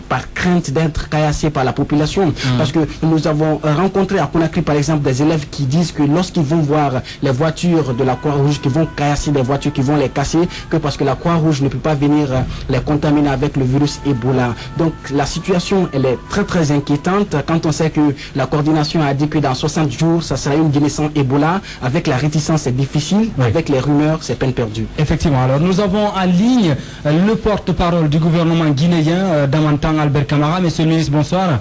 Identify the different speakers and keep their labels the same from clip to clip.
Speaker 1: par crainte d'être caillassés par la population. Parce que nous avons rencontré à Conakry, par exemple, des élèves qui disent que lorsqu'ils vont voir les voitures de la Croix-Rouge qui vont caillasser des voitures, qui vont les casser, que parce que la Croix-Rouge ne peut pas venir les contaminer avec le virus Ebola. Donc la situation, elle est très très inquiétante quand on sait que la coordination a dit que dans 60 jours, ça sera une Guinée sans Ebola. Avec la réticence, c'est difficile. Avec les rumeurs, c'est peine perdue.
Speaker 2: Effectivement. Alors nous avons en ligne le porte-parole du gouvernement guinéen, Damantang Albert Camara. Monsieur le ministre, bonsoir.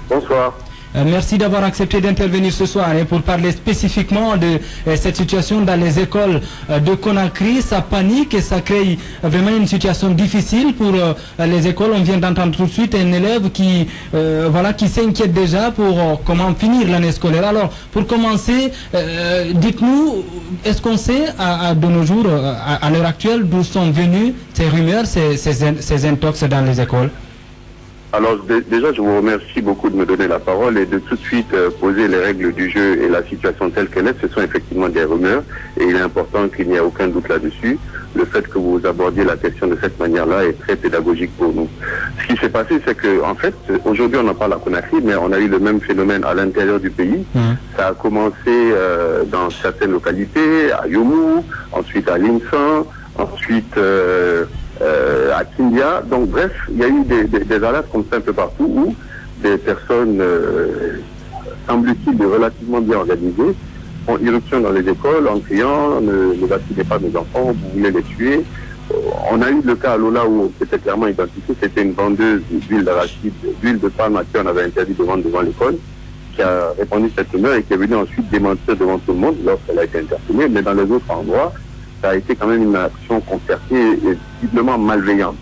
Speaker 3: Bonsoir.
Speaker 2: Merci d'avoir accepté d'intervenir ce soir pour parler spécifiquement de cette situation dans les écoles de Conakry. Ça panique et ça crée vraiment une situation difficile pour les écoles. On vient d'entendre tout de suite un élève qui s'inquiète déjà pour comment finir l'année scolaire. Alors, pour commencer, dites-nous, est-ce qu'on sait de nos jours, à l'heure actuelle, d'où sont venues ces rumeurs, ces intox dans les écoles?
Speaker 3: Alors déjà, je vous remercie beaucoup de me donner la parole et de tout de suite poser les règles du jeu et la situation telle qu'elle est. Ce sont effectivement des rumeurs et il est important qu'il n'y ait aucun doute là-dessus. Le fait que vous abordiez la question de cette manière-là est très pédagogique pour nous. Ce qui s'est passé, c'est que en fait, aujourd'hui on en parle à Conakry, mais on a eu le même phénomène à l'intérieur du pays. Ça a commencé dans certaines localités, à Yomou, ensuite à Linsan, ensuite à Kindia. Donc bref, il y a eu des alertes comme ça un peu partout où des personnes, semble-t-il, relativement bien organisées, font irruption dans les écoles en criant ne vaccinez pas nos enfants, vous voulez les tuer. On a eu le cas à Lola où c'était clairement identifié, c'était une vendeuse d'huile d'arachide, d'huile de palme à qui on avait interdit de vendre devant l'école, qui a répandu cette rumeur et qui est venue ensuite démentir devant tout le monde lorsqu'elle a été interpellée. Mais dans les autres endroits, ça a été quand même une action concertée et visiblement malveillante.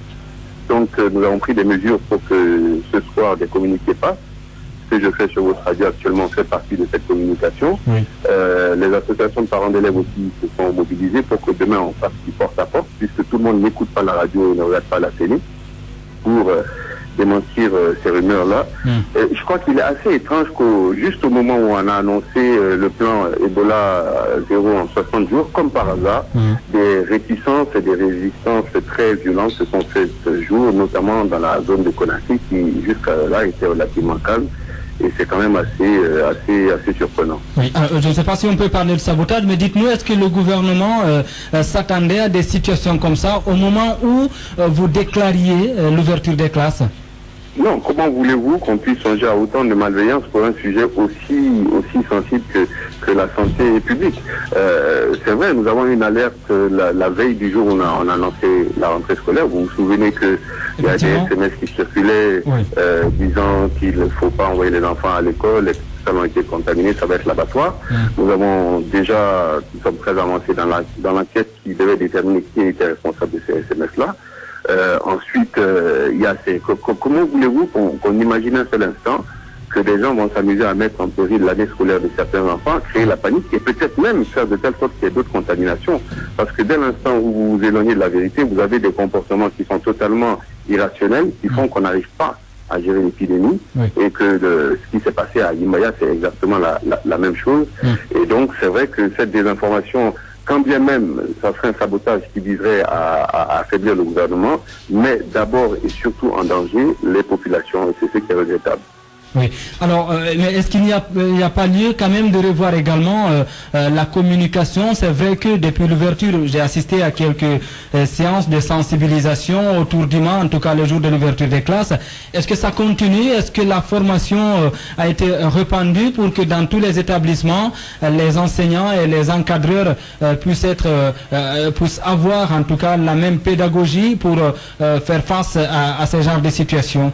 Speaker 3: Donc nous avons pris des mesures pour que ce soir des communiqués passent. Ce que je fais sur votre radio actuellement fait partie de cette communication. Les associations de parents d'élèves aussi se sont mobilisées pour que demain on fasse du porte-à-porte, puisque tout le monde n'écoute pas la radio et ne regarde pas la télé, pour démentir ces rumeurs-là. Je crois qu'il est assez étrange juste au moment où on a annoncé le plan Ebola 0 en 60 jours, comme par hasard, des réticences et des résistances très violentes se sont faites ce jour, notamment dans la zone de Conakry, qui jusqu'à là était relativement calme. Et c'est quand même assez surprenant.
Speaker 2: Oui. Je ne sais pas si on peut parler de sabotage, mais dites-nous, est-ce que le gouvernement s'attendait à des situations comme ça au moment où vous déclariez l'ouverture des classes?
Speaker 3: Non, comment voulez-vous qu'on puisse songer à autant de malveillance pour un sujet aussi sensible que la santé publique? C'est vrai, nous avons eu une alerte la veille du jour où on a lancé la rentrée scolaire. Vous vous souvenez qu'il y a des SMS qui circulaient disant qu'il ne faut pas envoyer les enfants à l'école et que tout ça ont été contaminés, ça va être l'abattoir. Nous sommes très avancés dans l'enquête qui devait déterminer qui était responsable de ces SMS-là. Ensuite, il y a comment voulez-vous qu'on imagine un seul instant que des gens vont s'amuser à mettre en péril l'année scolaire de certains enfants, créer la panique et peut-être même faire de telle sorte qu'il y ait d'autres contaminations. Parce que dès l'instant où vous vous éloignez de la vérité, vous avez des comportements qui sont totalement irrationnels, qui font qu'on n'arrive pas à gérer l'épidémie et que ce qui s'est passé à Yimbaya, c'est exactement la même chose. Et donc, c'est vrai que cette désinformation, quand bien même ça serait un sabotage qui viserait à affaiblir le gouvernement, mais d'abord et surtout en danger les populations, et c'est ce qui est regrettable.
Speaker 2: Oui. Alors, mais est-ce qu'il n'y a pas lieu quand même de revoir également la communication? C'est vrai que depuis l'ouverture, j'ai assisté à quelques séances de sensibilisation autour du mois, en tout cas le jour de l'ouverture des classes. Est-ce que ça continue? Est-ce que la formation a été répandue pour que dans tous les établissements, les enseignants et les encadreurs puissent avoir en tout cas la même pédagogie pour faire face à ce genre de situation?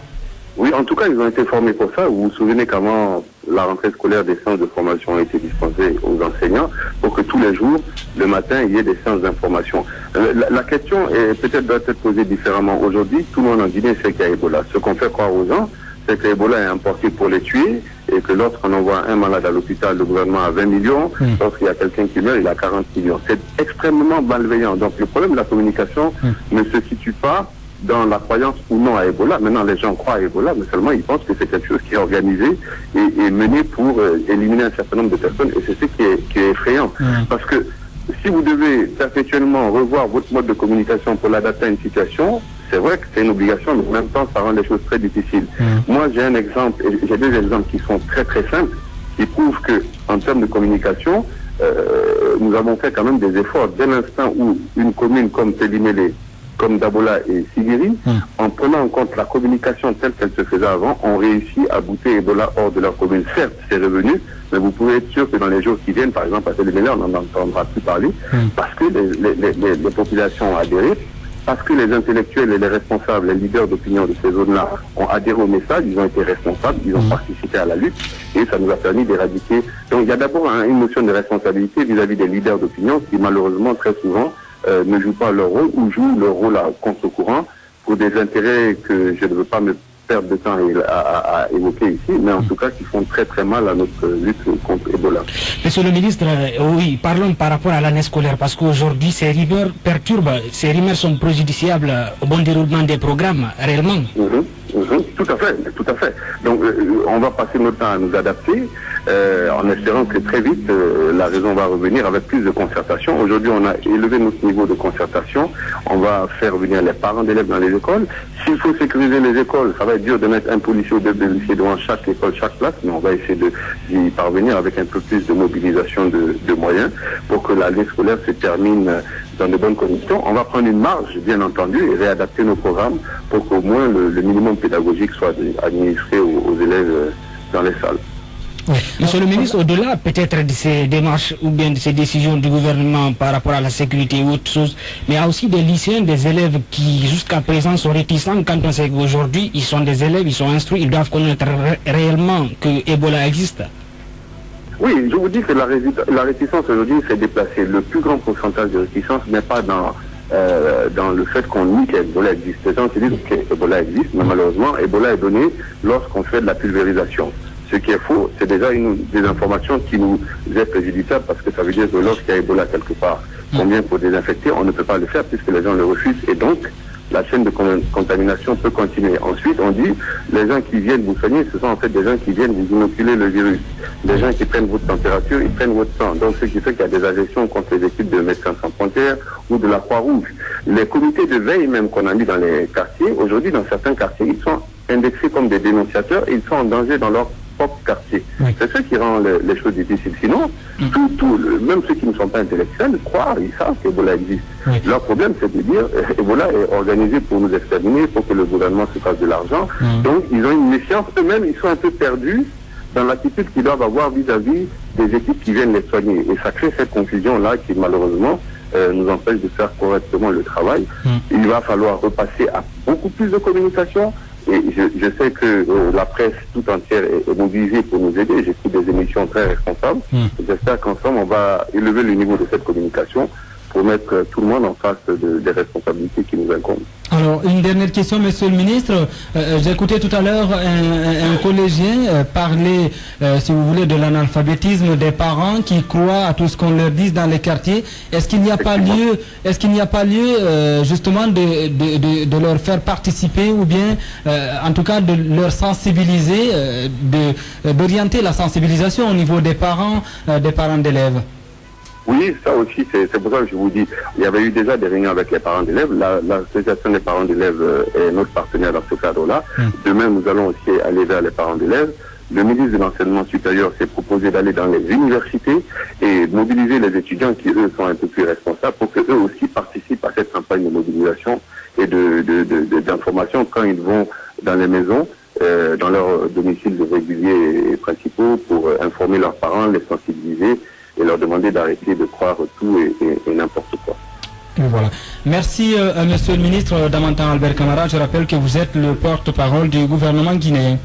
Speaker 3: Oui, en tout cas, ils ont été formés pour ça. Vous vous souvenez qu'avant la rentrée scolaire, des séances de formation ont été dispensées aux enseignants pour que tous les jours, le matin, il y ait des séances d'information. La question doit être posée différemment. Aujourd'hui, tout le monde en Guinée sait qu'il y a Ebola. Ce qu'on fait croire aux gens, c'est que Ebola est importé pour les tuer et que lorsqu'on envoie un malade à l'hôpital, le gouvernement a 20 millions. Lorsqu'il y a quelqu'un qui meurt, il a 40 millions. C'est extrêmement malveillant. Donc le problème de la communication ne se situe pas dans la croyance ou non à Ebola. Maintenant, les gens croient à Ebola, mais seulement ils pensent que c'est quelque chose qui est organisé et mené pour éliminer un certain nombre de personnes. Et c'est ce qui est effrayant. Parce que si vous devez perpétuellement revoir votre mode de communication pour l'adapter à une situation, c'est vrai que c'est une obligation, mais en même temps, ça rend les choses très difficiles. Moi, j'ai un exemple, j'ai deux exemples qui sont très très simples, qui prouvent que, en termes de communication, nous avons fait quand même des efforts. Dès l'instant où une commune comme Télimélé, comme Dabola et Sigiri, en prenant en compte la communication telle qu'elle se faisait avant, ont réussi à bouter Ebola hors de leur commune. Certes, c'est revenu, mais vous pouvez être sûr que dans les jours qui viennent, par exemple à Télimélé, on n'en entendra plus parler, parce que les populations ont adhéré, parce que les intellectuels et les responsables, les leaders d'opinion de ces zones-là ont adhéré au message, ils ont été responsables, ils ont participé à la lutte, et ça nous a permis d'éradiquer. Donc il y a d'abord une notion de responsabilité vis-à-vis des leaders d'opinion qui malheureusement très souvent ne jouent pas leur rôle ou jouent leur rôle à contre-courant pour des intérêts que je ne veux pas me perdre de temps à évoquer ici, mais en tout cas qui font très très mal à notre lutte contre Ebola.
Speaker 4: Monsieur le ministre, oui, parlons par rapport à l'année scolaire, parce qu'aujourd'hui ces rumeurs perturbent, ces rumeurs sont préjudiciables au bon déroulement des programmes, réellement.
Speaker 3: Tout à fait. Donc on va passer notre temps à nous adapter, en espérant que très vite la raison va revenir avec plus de concertation. Aujourd'hui on a élevé notre niveau de concertation, on va faire venir les parents d'élèves dans les écoles. S'il faut sécuriser les écoles, ça va être dur de mettre un policier ou deux policiers devant chaque école, chaque classe, mais on va essayer d'y parvenir avec un peu plus de mobilisation de moyens pour que l'année scolaire se termine dans de bonnes conditions. On va prendre une marge, bien entendu, et réadapter nos programmes pour qu'au moins le minimum pédagogique soit administré aux élèves dans les salles.
Speaker 4: Oui. Monsieur le ministre, au-delà peut-être de ces démarches ou bien de ces décisions du gouvernement par rapport à la sécurité ou autre chose, mais il y a aussi des lycéens, des élèves qui jusqu'à présent sont réticents quand on sait qu'aujourd'hui ils sont des élèves, ils sont instruits, ils doivent connaître réellement que Ebola existe.
Speaker 3: Oui, je vous dis que la réticence aujourd'hui s'est déplacée. Le plus grand pourcentage de réticence n'est pas dans le fait qu'on nie qu'Ebola existe. Les gens se disent qu'Ebola existe, mais malheureusement, Ebola est donné lorsqu'on fait de la pulvérisation. Ce qui est faux, c'est déjà des informations qui nous est préjudiciable parce que ça veut dire que lorsqu'il y a Ebola quelque part, qu'on vient pour désinfecter, on ne peut pas le faire puisque les gens le refusent et donc la chaîne de contamination peut continuer. Ensuite, on dit, les gens qui viennent vous soigner, ce sont en fait des gens qui viennent vous inoculer le virus. Des gens qui prennent votre température, ils prennent votre sang. Donc, ce qui fait qu'il y a des agressions contre les équipes de Médecins Sans Frontières ou de la Croix-Rouge. Les comités de veille même qu'on a mis dans les quartiers, aujourd'hui, dans certains quartiers, ils sont indexés comme des dénonciateurs et ils sont en danger dans leur propre quartier. C'est ce qui rend les choses difficiles. Sinon, même ceux qui ne sont pas intellectuels croient, ils savent qu'Ebola existe. Leur problème, c'est de dire Ebola est organisé pour nous exterminer, pour que le gouvernement se fasse de l'argent. Donc, ils ont une méfiance. Eux-mêmes, ils sont un peu perdus dans l'attitude qu'ils doivent avoir vis-à-vis des équipes qui viennent les soigner. Et ça crée cette confusion-là qui, malheureusement, nous empêche de faire correctement le travail. Il va falloir repasser à beaucoup plus de communication. Et je sais que la presse tout entière est mobilisée pour nous aider. J'écoute des émissions très responsables. J'espère qu'ensemble, on va élever le niveau de cette communication pour mettre tout le monde en face des responsabilités qui nous incombent.
Speaker 2: Alors, une dernière question, monsieur le ministre. J'écoutais tout à l'heure un collégien parler, si vous voulez, de l'analphabétisme des parents qui croient à tout ce qu'on leur dit dans les quartiers. Est-ce qu'il n'y a pas lieu, justement, de leur faire participer ou bien, en tout cas, de leur sensibiliser, d'orienter la sensibilisation au niveau des parents d'élèves?
Speaker 3: Oui, ça aussi, c'est pour ça que je vous dis, il y avait eu déjà des réunions avec les parents d'élèves. L'association des parents d'élèves est notre partenaire dans ce cadre-là. Demain, nous allons aussi aller vers les parents d'élèves. Le ministre de l'Enseignement supérieur s'est proposé d'aller dans les universités et mobiliser les étudiants qui, eux, sont un peu plus responsables pour qu'eux aussi participent à cette campagne de mobilisation et d'information quand ils vont dans les maisons, dans leurs domiciles réguliers et principaux pour informer leurs parents, les sensibiliser et leur demander d'arrêter de croire tout et n'importe quoi.
Speaker 2: Et voilà. Merci, monsieur le ministre Damantan Albert Camara. Je rappelle que vous êtes le porte-parole du gouvernement guinéen.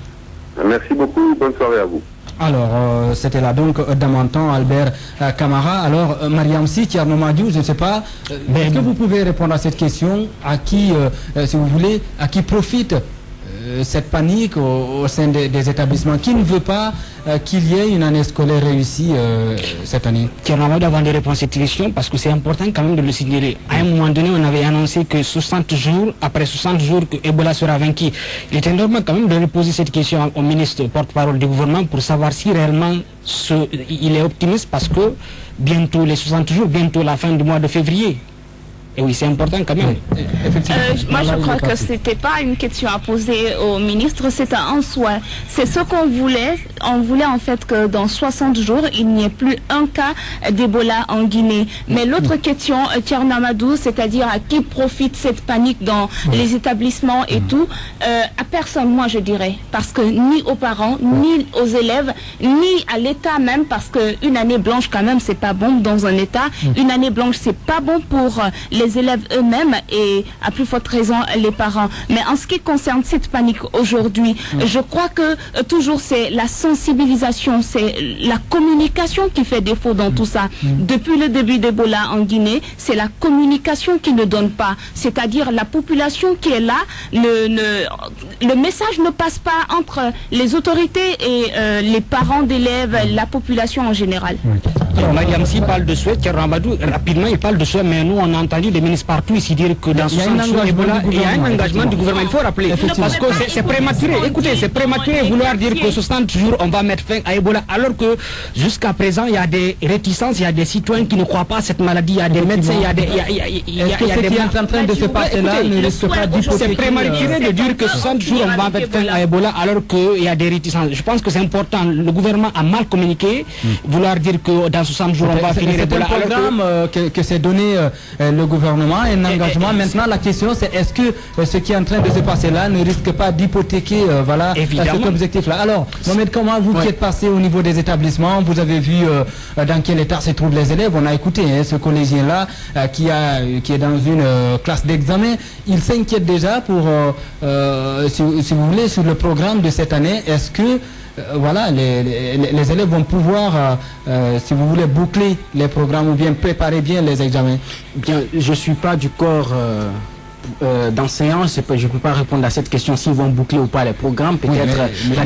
Speaker 3: Merci beaucoup. Bonne soirée à vous.
Speaker 2: Alors, c'était là donc Damantan Albert Camara. Alors, Mariam Si, Thierno Madiou, je ne sais pas, est-ce que vous pouvez répondre à cette question? À qui, si vous voulez, à qui profite cette panique au sein des établissements? Qui ne veut pas qu'il y ait une année scolaire réussie cette année?
Speaker 4: Avant de répondre à cette question, parce que c'est important quand même de le signaler. À un moment donné, on avait annoncé que 60 jours, après 60 jours, que Ebola sera vaincu. Il était normal quand même de reposer cette question au ministre porte-parole du gouvernement pour savoir si réellement il est optimiste, parce que bientôt les 60 jours, bientôt la fin du mois de février. Et oui, c'est important quand même.
Speaker 5: Moi, je crois que c'était pas une question à poser au ministre, c'était un souhait. C'est ce qu'on voulait. On voulait en fait que dans 60 jours, il n'y ait plus un cas d'Ebola en Guinée. Mais l'autre question, Thierry Amadou, c'est-à-dire à qui profite cette panique dans les établissements et tout, à personne, moi je dirais. Parce que ni aux parents, ni aux élèves, ni à l'État même, parce qu'une année blanche quand même, c'est pas bon dans un État. Une année blanche, c'est pas bon pour les élèves eux-mêmes et à plus forte raison les parents. Mais en ce qui concerne cette panique aujourd'hui, je crois que toujours c'est la sensibilisation, c'est la communication qui fait défaut dans tout ça. Depuis le début d'Ebola en Guinée, c'est la communication qui ne donne pas. C'est-à-dire la population qui est là, le message ne passe pas entre les autorités et les parents d'élèves, la population en général.
Speaker 4: Alors, Mariamsi parle de souhait, Thierry Amadou, rapidement il parle de souhait, mais nous on a entendu des ministres partout ici dire que dans 60 jours, il y a un engagement du gouvernement, il faut rappeler. Parce que c'est prématuré, écoutez, c'est prématuré vouloir dire que 60 jours on va mettre fin à Ebola, alors que jusqu'à présent il y a des réticences, il y a des citoyens qui ne croient pas à cette maladie, il y a des médecins, il y a des...
Speaker 2: Est-ce que ce qui est en train de se passer là ne risque pas d'hypothéquer...
Speaker 4: C'est prématuré de dire que 60 jours on va mettre fin à Ebola, alors qu'il y a des réticences. Je pense que c'est important, le gouvernement a mal communiqué, vouloir dire que dans 60 jours on va finir Ebola.
Speaker 2: C'est un programme que s'est donné le gouvernement, un engagement. Maintenant la question c'est est-ce que ce qui est en train de se passer là ne risque pas d'hypothéquer voilà, cet objectif-là. Alors, Mohamed, comment vous qui êtes passé au niveau des établissements, vous avez vu dans quel état se trouvent les élèves. On a écouté ce collégien-là qui est dans une classe d'examen. Il s'inquiète déjà pour, si vous voulez, sur le programme de cette année. Est-ce que voilà, les élèves vont pouvoir, si vous voulez, boucler les programmes ou bien préparer bien les examens?
Speaker 1: Bien, je ne suis pas du corps d'enseignants, je ne peux pas répondre à cette question s'ils vont boucler ou pas les programmes. Peut-être la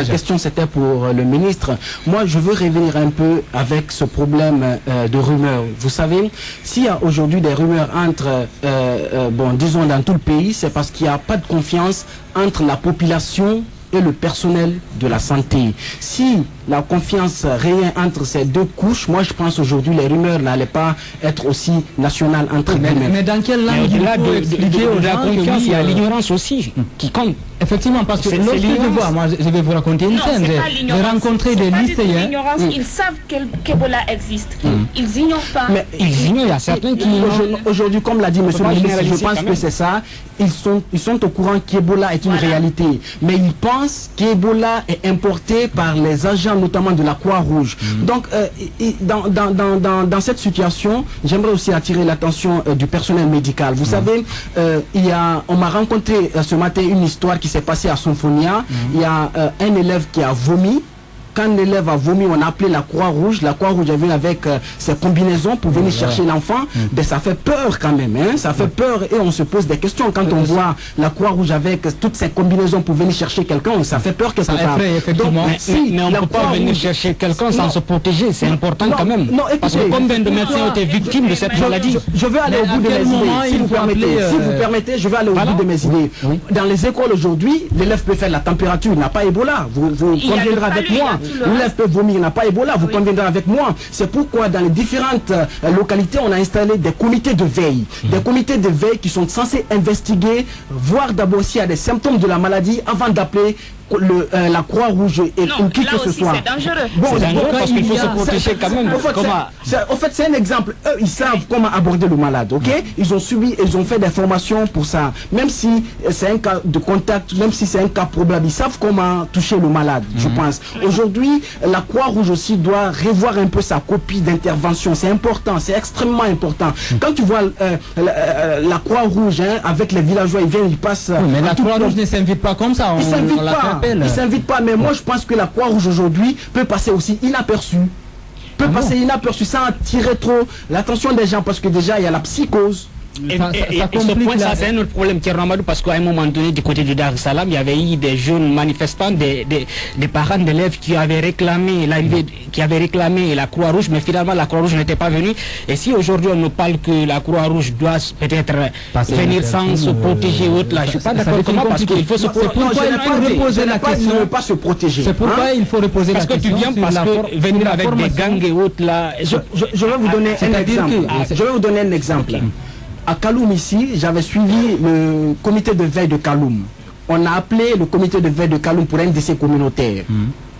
Speaker 1: question c'était pour le ministre. Moi je veux revenir un peu avec ce problème de rumeurs. Vous savez, s'il y a aujourd'hui des rumeurs entre, bon, disons dans tout le pays, c'est parce qu'il n'y a pas de confiance entre la population et le personnel de la santé. Si la confiance réelle entre ces deux couches, moi je pense aujourd'hui les rumeurs n'allaient pas être aussi nationales entre guillemets.
Speaker 2: Mais dans quelle langue il faut expliquer aux gens que oui,
Speaker 4: il y a l'ignorance aussi qui compte.
Speaker 2: Effectivement, parce que lorsque je vois, moi je vais vous raconter une scène, j'ai rencontré des lycéens.
Speaker 5: Ils savent qu'Ebola existe. Ils ignorent pas.
Speaker 1: Mais
Speaker 4: ils ignorent, il y a certains qui ignorent.
Speaker 1: Aujourd'hui, comme l'a dit M. le ministre, je pense que c'est ça. Ils sont au courant qu'Ebola est une réalité. Mais ils pensent qu'Ebola est importé par les agents, notamment de la Croix-Rouge. Donc, dans cette situation, j'aimerais aussi attirer l'attention du personnel médical. Vous savez, on m'a rencontré ce matin une histoire qui s'est passée à Symphonia. Il y a un élève qui a vomi. Quand l'élève a vomi, on a appelé la Croix-Rouge. La Croix-Rouge est venue avec ses combinaisons pour venir chercher l'enfant. Ben, ça fait peur quand même. Hein? Ça fait peur et on se pose des questions. Quand on voit la Croix-Rouge avec toutes ses combinaisons pour venir chercher quelqu'un, ça fait peur quelque part.
Speaker 4: Mais on ne peut pas venir chercher quelqu'un sans se protéger. C'est important quand même. Non, écoutez, parce que combien de médecins ont été victimes de cette maladie?
Speaker 1: Je veux aller au bout de mes idées. Si vous permettez, je vais aller au bout de mes idées. Dans les écoles aujourd'hui, l'élève peut faire la température. Il n'a pas Ebola. Vous conviendrez avec moi. L'élève peut vomir, il n'a pas Ebola, vous conviendrez avec moi. C'est pourquoi dans les différentes localités, on a installé des comités de veille. Des comités de veille qui sont censés investiguer, voir d'abord s'il y a des symptômes de la maladie avant d'appeler la Croix-Rouge ou qui que ce soit.
Speaker 5: C'est dangereux.
Speaker 1: Bon,
Speaker 4: c'est dangereux parce qu'il faut se protéger quand même.
Speaker 1: En fait, c'est un exemple. Eux, ils savent comment aborder le malade, ok? Ils ont fait des formations pour ça. Même si c'est un cas de contact, même si c'est un cas probable, ils savent comment toucher le malade, je pense. Aujourd'hui, la Croix-Rouge aussi doit revoir un peu sa copie d'intervention. C'est important, c'est extrêmement important. Quand tu vois la Croix-Rouge, hein, avec les villageois, ils viennent, ils passent...
Speaker 2: mais la Croix-Rouge ne s'invite pas comme ça.
Speaker 1: Ils s'invitent pas. Ils ne s'invitent pas, mais moi je pense que la Croix-Rouge aujourd'hui peut passer aussi inaperçue. Peut passer inaperçue sans attirer trop l'attention des gens, parce que déjà il y a la psychose.
Speaker 4: Et ce point, ça c'est un autre problème, Thierry Ramadou, parce qu'à un moment donné, du côté de Dar es Salaam, il y avait eu des jeunes manifestants, des parents d'élèves qui avaient réclamé la Croix-Rouge, mais finalement la Croix-Rouge n'était pas venue. Et si aujourd'hui on nous parle que la Croix-Rouge doit peut-être venir sans se protéger ou autre, là, je suis pas d'accord comment, parce qu'il faut se protéger.
Speaker 1: C'est pourquoi il faut reposer la question, ne pas se protéger.
Speaker 2: C'est pourquoi il faut reposer la question.
Speaker 4: Parce que tu viens, parce que venir avec des gangs et autres là.
Speaker 1: Je vais vous donner un exemple. Je vais vous donner un exemple. À Kaloum ici, j'avais suivi le comité de veille de Kaloum. On a appelé le comité de veille de Kaloum pour un décès communautaire.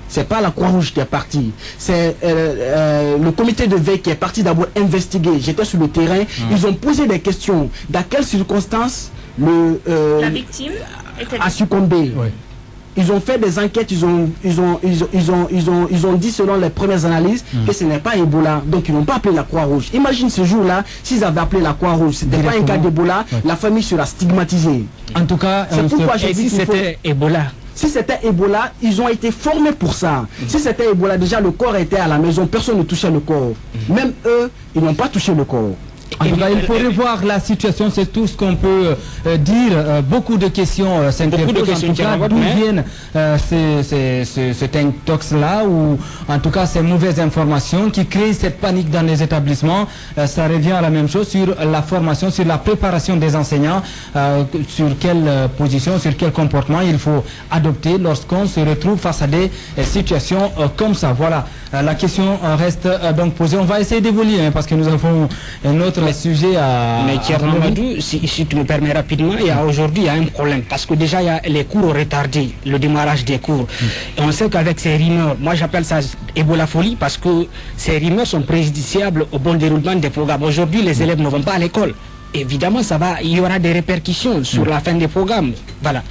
Speaker 1: C'est pas la Croix-Rouge qui est partie. C'est le comité de veille qui est parti d'abord investiguer. J'étais sur le terrain. Ils ont posé des questions. Dans quelles circonstances
Speaker 5: la victime
Speaker 1: a succombé. Ils ont fait des enquêtes, ils ont dit selon les premières analyses que ce n'est pas Ebola, donc ils n'ont pas appelé la Croix-Rouge. Imagine ce jour-là, s'ils avaient appelé la Croix-Rouge, ce n'était pas un cas d'Ebola, la famille sera stigmatisée.
Speaker 2: En tout cas,
Speaker 1: c'est pourquoi j'ai dit
Speaker 4: si c'était Ebola.
Speaker 1: Si c'était Ebola, ils ont été formés pour ça. Si c'était Ebola, déjà le corps était à la maison, personne ne touchait le corps. Même eux, ils n'ont pas touché le corps.
Speaker 2: En tout cas, il faut revoir la situation, c'est tout ce qu'on peut dire. Beaucoup de questions s'interposent. En tout cas, d'où viennent cet intox-là, ou en tout cas ces mauvaises informations qui créent cette panique dans les établissements. Ça revient à la même chose sur la formation, sur la préparation des enseignants, sur quelle position, sur quel comportement il faut adopter lorsqu'on se retrouve face à des situations comme ça. Voilà, la question reste donc posée. On va essayer d'évoluer parce que nous avons un autre sujet à...
Speaker 4: Mais Thierry Ramadou, si tu me permets rapidement, aujourd'hui il y a un problème, parce que déjà il y a les cours retardés, le démarrage des cours. Et on sait qu'avec ces rumeurs, moi j'appelle ça Ebola folie, parce que ces rumeurs sont préjudiciables au bon déroulement des programmes. Aujourd'hui les élèves ne vont pas à l'école. Évidemment, il y aura des répercussions sur la fin des programmes. Voilà.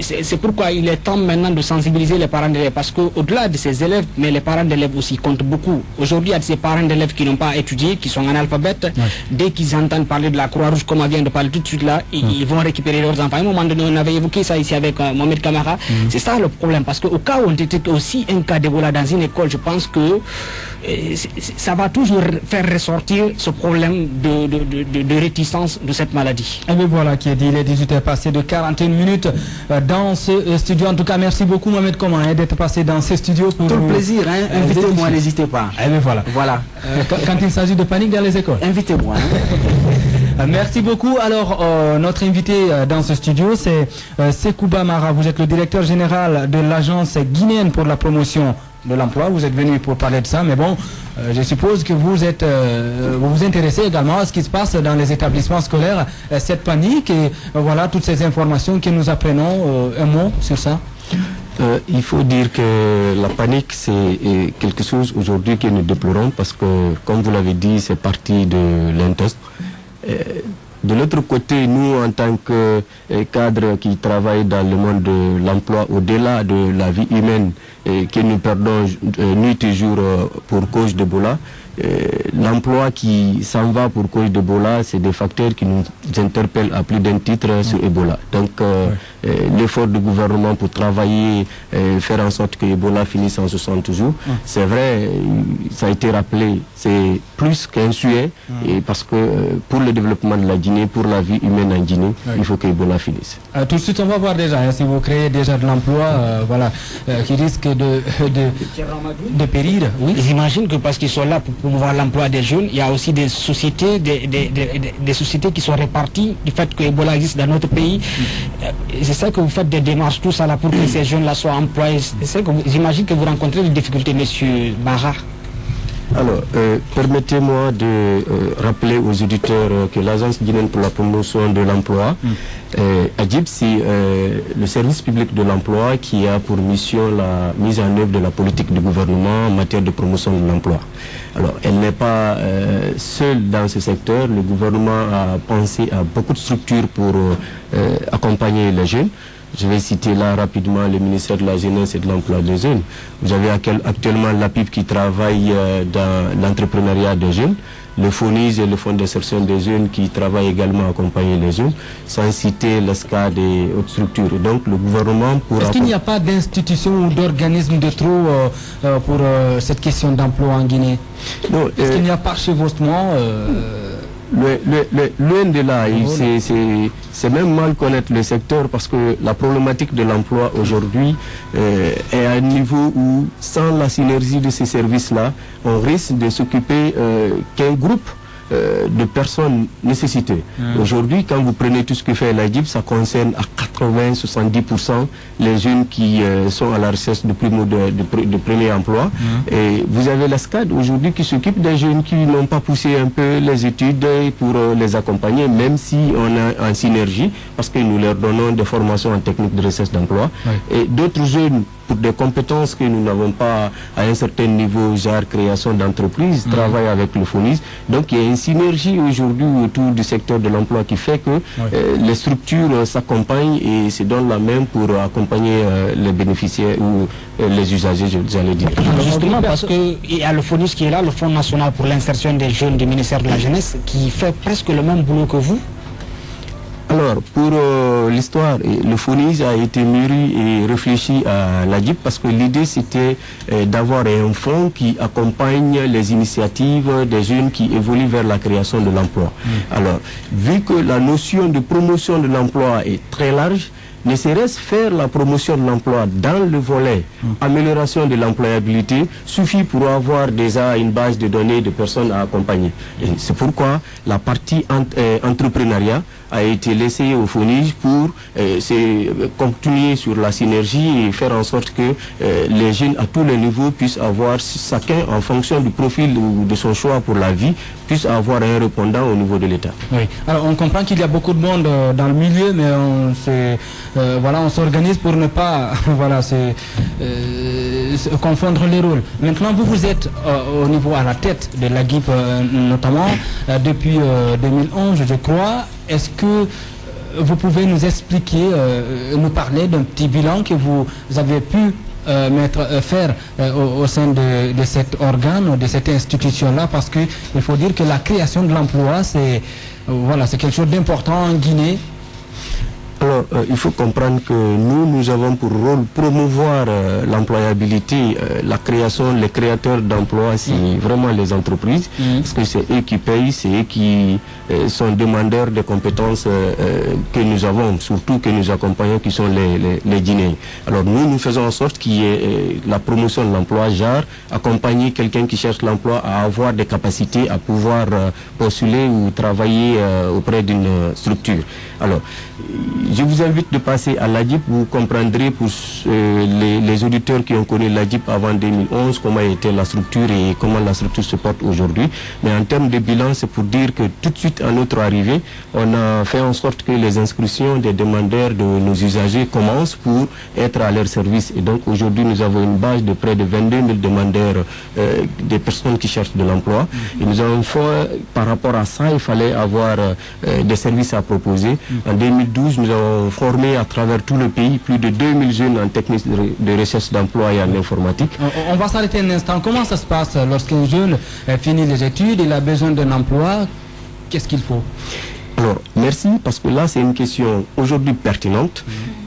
Speaker 4: C'est pourquoi il est temps maintenant de sensibiliser les parents d'élèves, parce qu'au-delà de ces élèves, mais les parents d'élèves aussi comptent beaucoup. Aujourd'hui, il y a ces parents d'élèves qui n'ont pas étudié, qui sont analphabètes. Dès qu'ils entendent parler de la Croix-Rouge, comme on vient de parler tout de suite là, ils vont récupérer leurs enfants. À un moment donné, on avait évoqué ça ici avec Mohamed Kamara. C'est ça le problème, parce qu'au cas où on détecte aussi un cas d'Ebola dans une école, je pense que ça va toujours faire ressortir ce problème de réticence de cette maladie.
Speaker 2: Et bien voilà qui est dit, il est 18h passé de 41 minutes dans ce studio. En tout cas, merci beaucoup Mohamed Koman d'être passé dans ce studio.
Speaker 1: Pour tout le plaisir, invitez-moi, n'hésitez pas.
Speaker 2: Et bien voilà. Quand il s'agit de panique dans les écoles.
Speaker 1: Invitez-moi.
Speaker 2: Merci beaucoup. Alors, notre invité dans ce studio, c'est Sekouba Mara. Vous êtes le directeur général de l'agence guinéenne pour la promotion de l'emploi. Vous êtes venu pour parler de ça, mais bon, je suppose que vous vous intéressez également à ce qui se passe dans les établissements scolaires, cette panique et voilà toutes ces informations que nous apprenons. Un mot sur ça?
Speaker 6: Il faut dire que la panique, c'est quelque chose aujourd'hui que nous déplorons parce que, comme vous l'avez dit, c'est parti de l'intox. De l'autre côté, nous, en tant que cadres qui travaillent dans le monde de l'emploi, au-delà de la vie humaine que nous perdons nuit et jour pour cause d'Ebola, l'emploi qui s'en va pour cause d'Ebola, c'est des facteurs qui nous interpellent à plus d'un titre sur Ebola. Donc, l'effort du gouvernement pour travailler, faire en sorte que Ebola finisse en 60 jours, c'est vrai, ça a été rappelé, c'est plus qu'un souhait, et parce que pour le développement de la Guinée, pour la vie humaine en Guinée, il faut que Ebola finisse.
Speaker 2: Tout de suite, on va voir déjà, si vous créez déjà de l'emploi, voilà, qui risque de périr.
Speaker 4: Oui. J'imagine que parce qu'ils sont là pour promouvoir l'emploi des jeunes, il y a aussi des sociétés, des sociétés qui sont réparties du fait que Ebola existe dans notre pays. C'est ça que vous faites des démarches, tout ça là, pour que ces jeunes-là soient employés. J'imagine que vous rencontrez des difficultés, monsieur Barra.
Speaker 6: Alors, permettez-moi de rappeler aux auditeurs que l'Agence guinéenne pour la promotion de l'emploi, AGIP, c'est le service public de l'emploi qui a pour mission la mise en œuvre de la politique du gouvernement en matière de promotion de l'emploi. Alors, elle n'est pas seule dans ce secteur. Le gouvernement a pensé à beaucoup de structures pour accompagner les jeunes. Je vais citer là rapidement le ministère de la Jeunesse et de l'Emploi des Jeunes. Vous avez actuellement l'APIP qui travaille dans l'entrepreneuriat des jeunes, le FONIS et le Fonds d'insertion des jeunes qui travaillent également à accompagner les jeunes, sans citer l'ESCAD et autres structures. Donc le gouvernement pourra...
Speaker 2: Est-ce qu'il n'y a pas d'institution ou d'organisme de trop pour cette question d'emploi en Guinée? Est-ce qu'il n'y a pas chevauchement
Speaker 6: Loin de là, c'est même mal connaître le secteur parce que la problématique de l'emploi aujourd'hui est à un niveau où, sans la synergie de ces services-là, on risque de s'occuper qu'un groupe de personnes nécessitées. Aujourd'hui, quand vous prenez tout ce que fait l'AGIP, ça concerne à 80-70% les jeunes qui sont à la recherche de premier emploi. Et vous avez la SCAD aujourd'hui qui s'occupe des jeunes qui n'ont pas poussé un peu les études pour les accompagner, même si on a en synergie, parce que nous leur donnons des formations en technique de recherche d'emploi. Et d'autres jeunes, pour des compétences que nous n'avons pas à un certain niveau, genre création d'entreprise, travaillent avec le FONIS. Donc il y a une synergie aujourd'hui autour du secteur de l'emploi qui fait que les structures s'accompagnent et se donnent la main pour accompagner les bénéficiaires ou les usagers, j'allais dire.
Speaker 4: Justement, parce qu'il y a le FONIS qui est là, le Fonds national pour l'insertion des jeunes du ministère de la Jeunesse, qui fait presque le même boulot que vous.
Speaker 6: Alors, pour l'histoire, le FONIS a été mûri et réfléchi à l'AGIP parce que l'idée c'était d'avoir un fonds qui accompagne les initiatives des jeunes qui évoluent vers la création de l'emploi. Alors, vu que la notion de promotion de l'emploi est très large, ne serait-ce faire la promotion de l'emploi dans le volet amélioration de l'employabilité suffit pour avoir déjà une base de données de personnes à accompagner. Et c'est pourquoi la partie entrepreneuriat a été laissée au FONIS pour continuer sur la synergie et faire en sorte que les jeunes à tous les niveaux puissent avoir, chacun en fonction du profil ou de son choix pour la vie, puisse avoir un répondant au niveau de l'État.
Speaker 2: Oui. Alors on comprend qu'il y a beaucoup de monde dans le milieu, mais on s'organise pour ne pas confondre les rôles. Maintenant, vous êtes au niveau à la tête de l'AGIP notamment depuis 2011, je crois. Est-ce que vous pouvez nous expliquer, nous parler d'un petit bilan que vous avez pu faire au sein de cet organe, de cette institution-là, parce qu'il faut dire que la création de l'emploi, c'est quelque chose d'important en Guinée.
Speaker 6: Alors, il faut comprendre que nous avons pour rôle promouvoir l'employabilité, la création, les créateurs d'emplois, c'est vraiment les entreprises, parce que c'est eux qui payent, c'est eux qui sont demandeurs des compétences que nous avons, surtout que nous accompagnons, qui sont les Guinéens. Alors nous faisons en sorte qu'il y ait la promotion de l'emploi, genre accompagner quelqu'un qui cherche l'emploi à avoir des capacités à pouvoir postuler ou travailler auprès d'une structure. Alors, je vous invite de passer à l'AGIP, vous comprendrez pour les auditeurs qui ont connu l'AGIP avant 2011, comment était la structure et comment la structure se porte aujourd'hui. Mais en termes de bilan, c'est pour dire que tout de suite à notre arrivée, on a fait en sorte que les inscriptions des demandeurs de nos usagers commencent pour être à leur service. Et donc aujourd'hui, nous avons une base de près de 22 000 demandeurs, des personnes qui cherchent de l'emploi. Et nous avons fait, par rapport à ça, il fallait avoir des services à proposer. En 2012, nous avons formé à travers tout le pays plus de 2000 jeunes en technique de recherche d'emploi et en informatique.
Speaker 2: On va s'arrêter un instant. Comment ça se passe lorsqu'un jeune finit les études, il a besoin d'un emploi? Qu'est-ce qu'il faut?
Speaker 6: Alors, merci, parce que là, c'est une question aujourd'hui pertinente.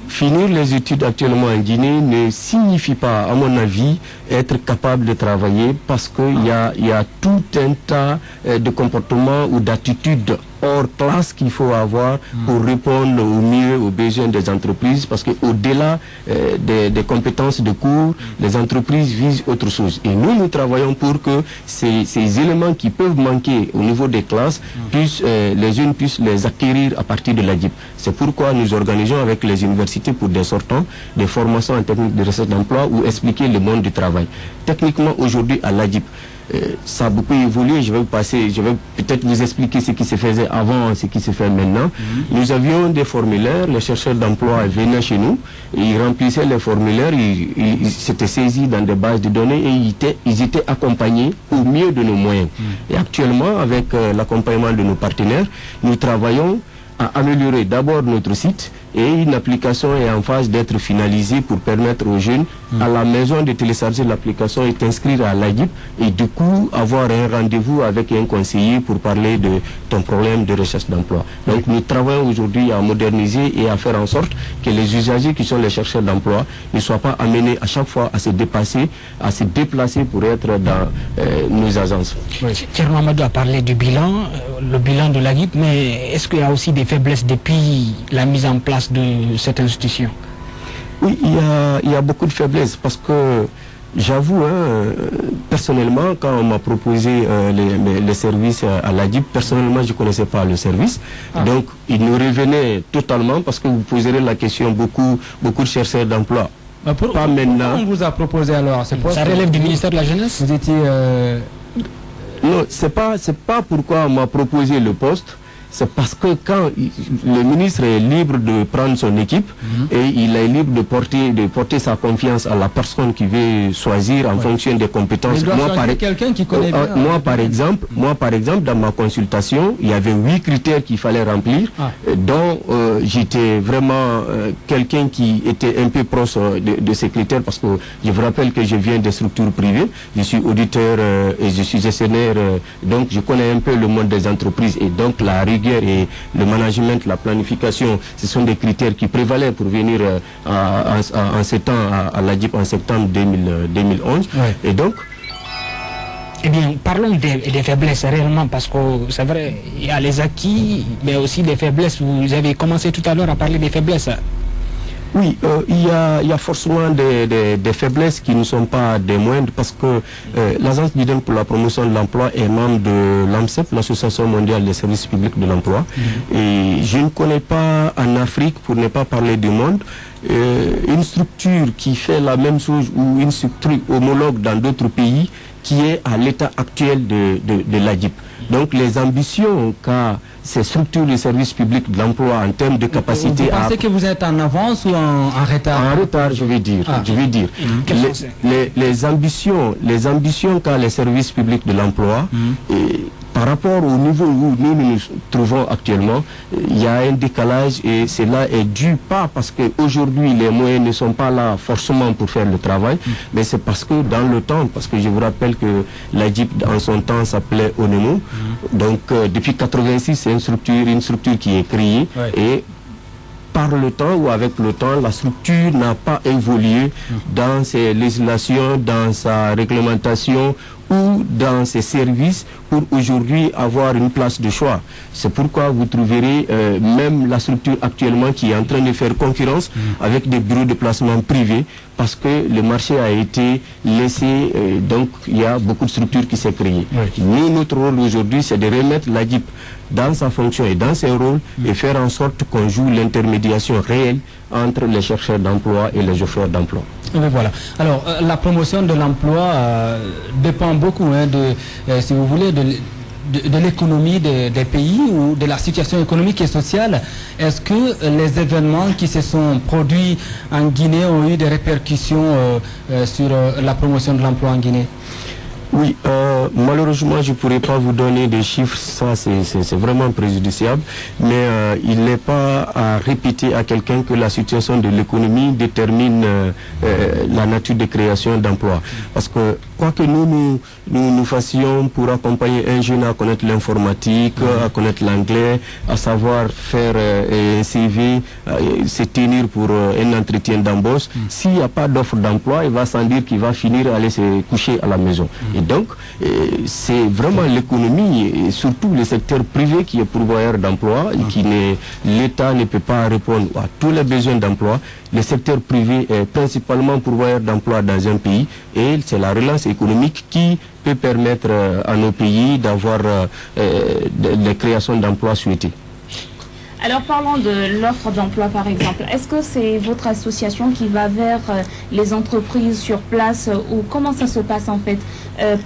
Speaker 6: Finir les études actuellement en Guinée ne signifie pas, à mon avis, être capable de travailler, parce qu'il y a tout un tas de comportements ou d'attitudes hors classe qu'il faut avoir pour répondre au mieux aux besoins des entreprises, parce qu'au-delà des compétences de cours, les entreprises visent autre chose. Et nous travaillons pour que ces éléments qui peuvent manquer au niveau des classes, les jeunes puissent les acquérir à partir de l'AGIP. C'est pourquoi nous organisons avec les universités pour des sortants des formations en technique de recherche d'emploi ou expliquer le monde du travail. Techniquement, aujourd'hui, à l'AGIP, ça a beaucoup évolué. Je vais peut-être vous expliquer ce qui se faisait avant, ce qui se fait maintenant. Nous avions des formulaires, les chercheurs d'emploi venaient chez nous, ils remplissaient les formulaires, ils s'étaient saisis dans des bases de données et ils étaient accompagnés au mieux de nos moyens. Et actuellement, avec l'accompagnement de nos partenaires, nous travaillons à améliorer d'abord notre site, et une application est en phase d'être finalisée pour permettre aux jeunes à la maison de télécharger l'application et t'inscrire à l'AGIP et du coup avoir un rendez-vous avec un conseiller pour parler de ton problème de recherche d'emploi. Donc nous travaillons aujourd'hui à moderniser et à faire en sorte que les usagers qui sont les chercheurs d'emploi ne soient pas amenés à chaque fois à se déplacer pour être dans nos agences.
Speaker 4: Thierno Amadou a parlé du bilan. le bilan de l'AGIP, mais est-ce qu'il y a aussi des faiblesses depuis la mise en place de cette institution?
Speaker 6: Oui, il y a beaucoup de faiblesses parce que j'avoue, personnellement, quand on m'a proposé les services à l'AGIP, personnellement, je ne connaissais pas le service. Donc, il nous revenait totalement parce que vous poserez la question beaucoup de chercheurs d'emploi. Pas maintenant.
Speaker 2: On vous a proposé alors?
Speaker 4: Ça relève du ministère de la Jeunesse?
Speaker 2: Vous étiez...
Speaker 6: Non, c'est pas pourquoi on m'a proposé le poste. C'est parce que quand le ministre est libre de prendre son équipe et il est libre de porter sa confiance à la personne qui veut choisir en fonction des compétences.
Speaker 2: Quelqu'un qui connaît bien.
Speaker 6: Moi, par exemple, dans ma consultation, il y avait 8 critères qu'il fallait remplir, dont j'étais vraiment quelqu'un qui était un peu proche de ces critères parce que je vous rappelle que je viens des structures privées, je suis auditeur et je suis gestionnaire, donc je connais un peu le monde des entreprises et donc la rigueur et le management, la planification, ce sont des critères qui prévalaient pour venir en ce temps à l'AGIP en septembre 2011. Et donc,
Speaker 4: eh bien, parlons des faiblesses réellement, parce que c'est vrai, il y a les acquis, mais aussi des faiblesses. Vous avez commencé tout à l'heure à parler des faiblesses.
Speaker 6: Oui, il y a forcément des faiblesses qui ne sont pas des moindres parce que l'Agence guinéenne pour la promotion de l'emploi est membre de l'AMCEP, l'Association mondiale des services publics de l'emploi. Et je ne connais pas en Afrique, pour ne pas parler du monde, une structure qui fait la même chose ou une structure homologue dans d'autres pays qui est à l'état actuel de l'AGIP. Donc les ambitions qu'a ces structures de services publics de l'emploi en termes de capacité
Speaker 2: vous pensez que vous êtes en avance ou en retard?
Speaker 6: En retard, je vais dire. Les ambitions qu'a les services publics de l'emploi, par rapport au niveau où nous nous trouvons actuellement, il y a un décalage et cela est dû pas parce qu'aujourd'hui les moyens ne sont pas là forcément pour faire le travail, mais c'est parce que dans le temps, parce que je vous rappelle que l'AGIP en son temps s'appelait ONEMO, donc depuis 86 c'est une structure qui est créée et par le temps ou avec le temps, la structure n'a pas évolué dans ses législations, dans sa réglementation ou dans ses services pour aujourd'hui avoir une place de choix. C'est pourquoi vous trouverez même la structure actuellement qui est en train de faire concurrence avec des bureaux de placement privés parce que le marché a été laissé, donc il y a beaucoup de structures qui s'est créées. Nous, notre rôle aujourd'hui, c'est de remettre l'AGIP dans sa fonction et dans ses rôles et faire en sorte qu'on joue l'intermédiation réelle entre les chercheurs d'emploi et les offreurs d'emploi.
Speaker 2: Voilà. Alors, la promotion de l'emploi dépend beaucoup, si vous voulez, de l'économie des pays ou de la situation économique et sociale. Est-ce que les événements qui se sont produits en Guinée ont eu des répercussions sur la promotion de l'emploi en Guinée?
Speaker 6: Oui, malheureusement, je ne pourrais pas vous donner des chiffres, ça c'est vraiment préjudiciable, mais il n'est pas à répéter à quelqu'un que la situation de l'économie détermine la nature de création d'emplois. Parce que quoi que nous fassions pour accompagner un jeune à connaître l'informatique, à connaître l'anglais, à savoir faire un CV, se tenir pour un entretien d'embauche, s'il n'y a pas d'offre d'emploi, il va sans dire qu'il va finir à aller se coucher à la maison. Et donc, c'est vraiment l'économie, et surtout le secteur privé qui est pourvoyeur d'emploi, et qui l'État ne peut pas répondre à tous les besoins d'emploi. Le secteur privé est principalement pourvoyeur d'emploi dans un pays, et c'est la relance économique qui peut permettre à nos pays d'avoir les créations d'emplois souhaitées.
Speaker 5: Alors parlons de l'offre d'emploi par exemple. Est-ce que c'est votre association qui va vers les entreprises sur place ou comment ça se passe en fait?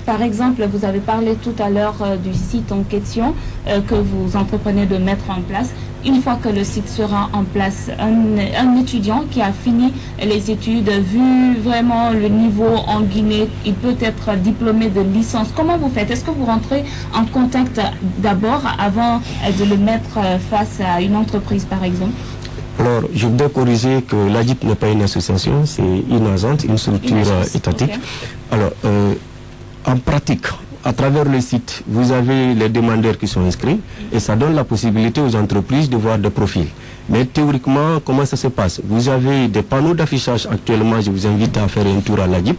Speaker 5: Par exemple, vous avez parlé tout à l'heure du site en question que vous entreprenez de mettre en place. Une fois que le site sera en place, un étudiant qui a fini les études, vu vraiment le niveau en Guinée, il peut être diplômé de licence. Comment vous faites? Est-ce que vous rentrez en contact d'abord avant de le mettre face à une entreprise par exemple?
Speaker 6: Alors, je voudrais corriger que l'AGIP n'est pas une association, c'est une agence, une structure étatique. Okay. Alors, en pratique, à travers le site, vous avez les demandeurs qui sont inscrits et ça donne la possibilité aux entreprises de voir des profils. Mais théoriquement, comment ça se passe? Vous avez des panneaux d'affichage actuellement, je vous invite à faire un tour à l'AGIP.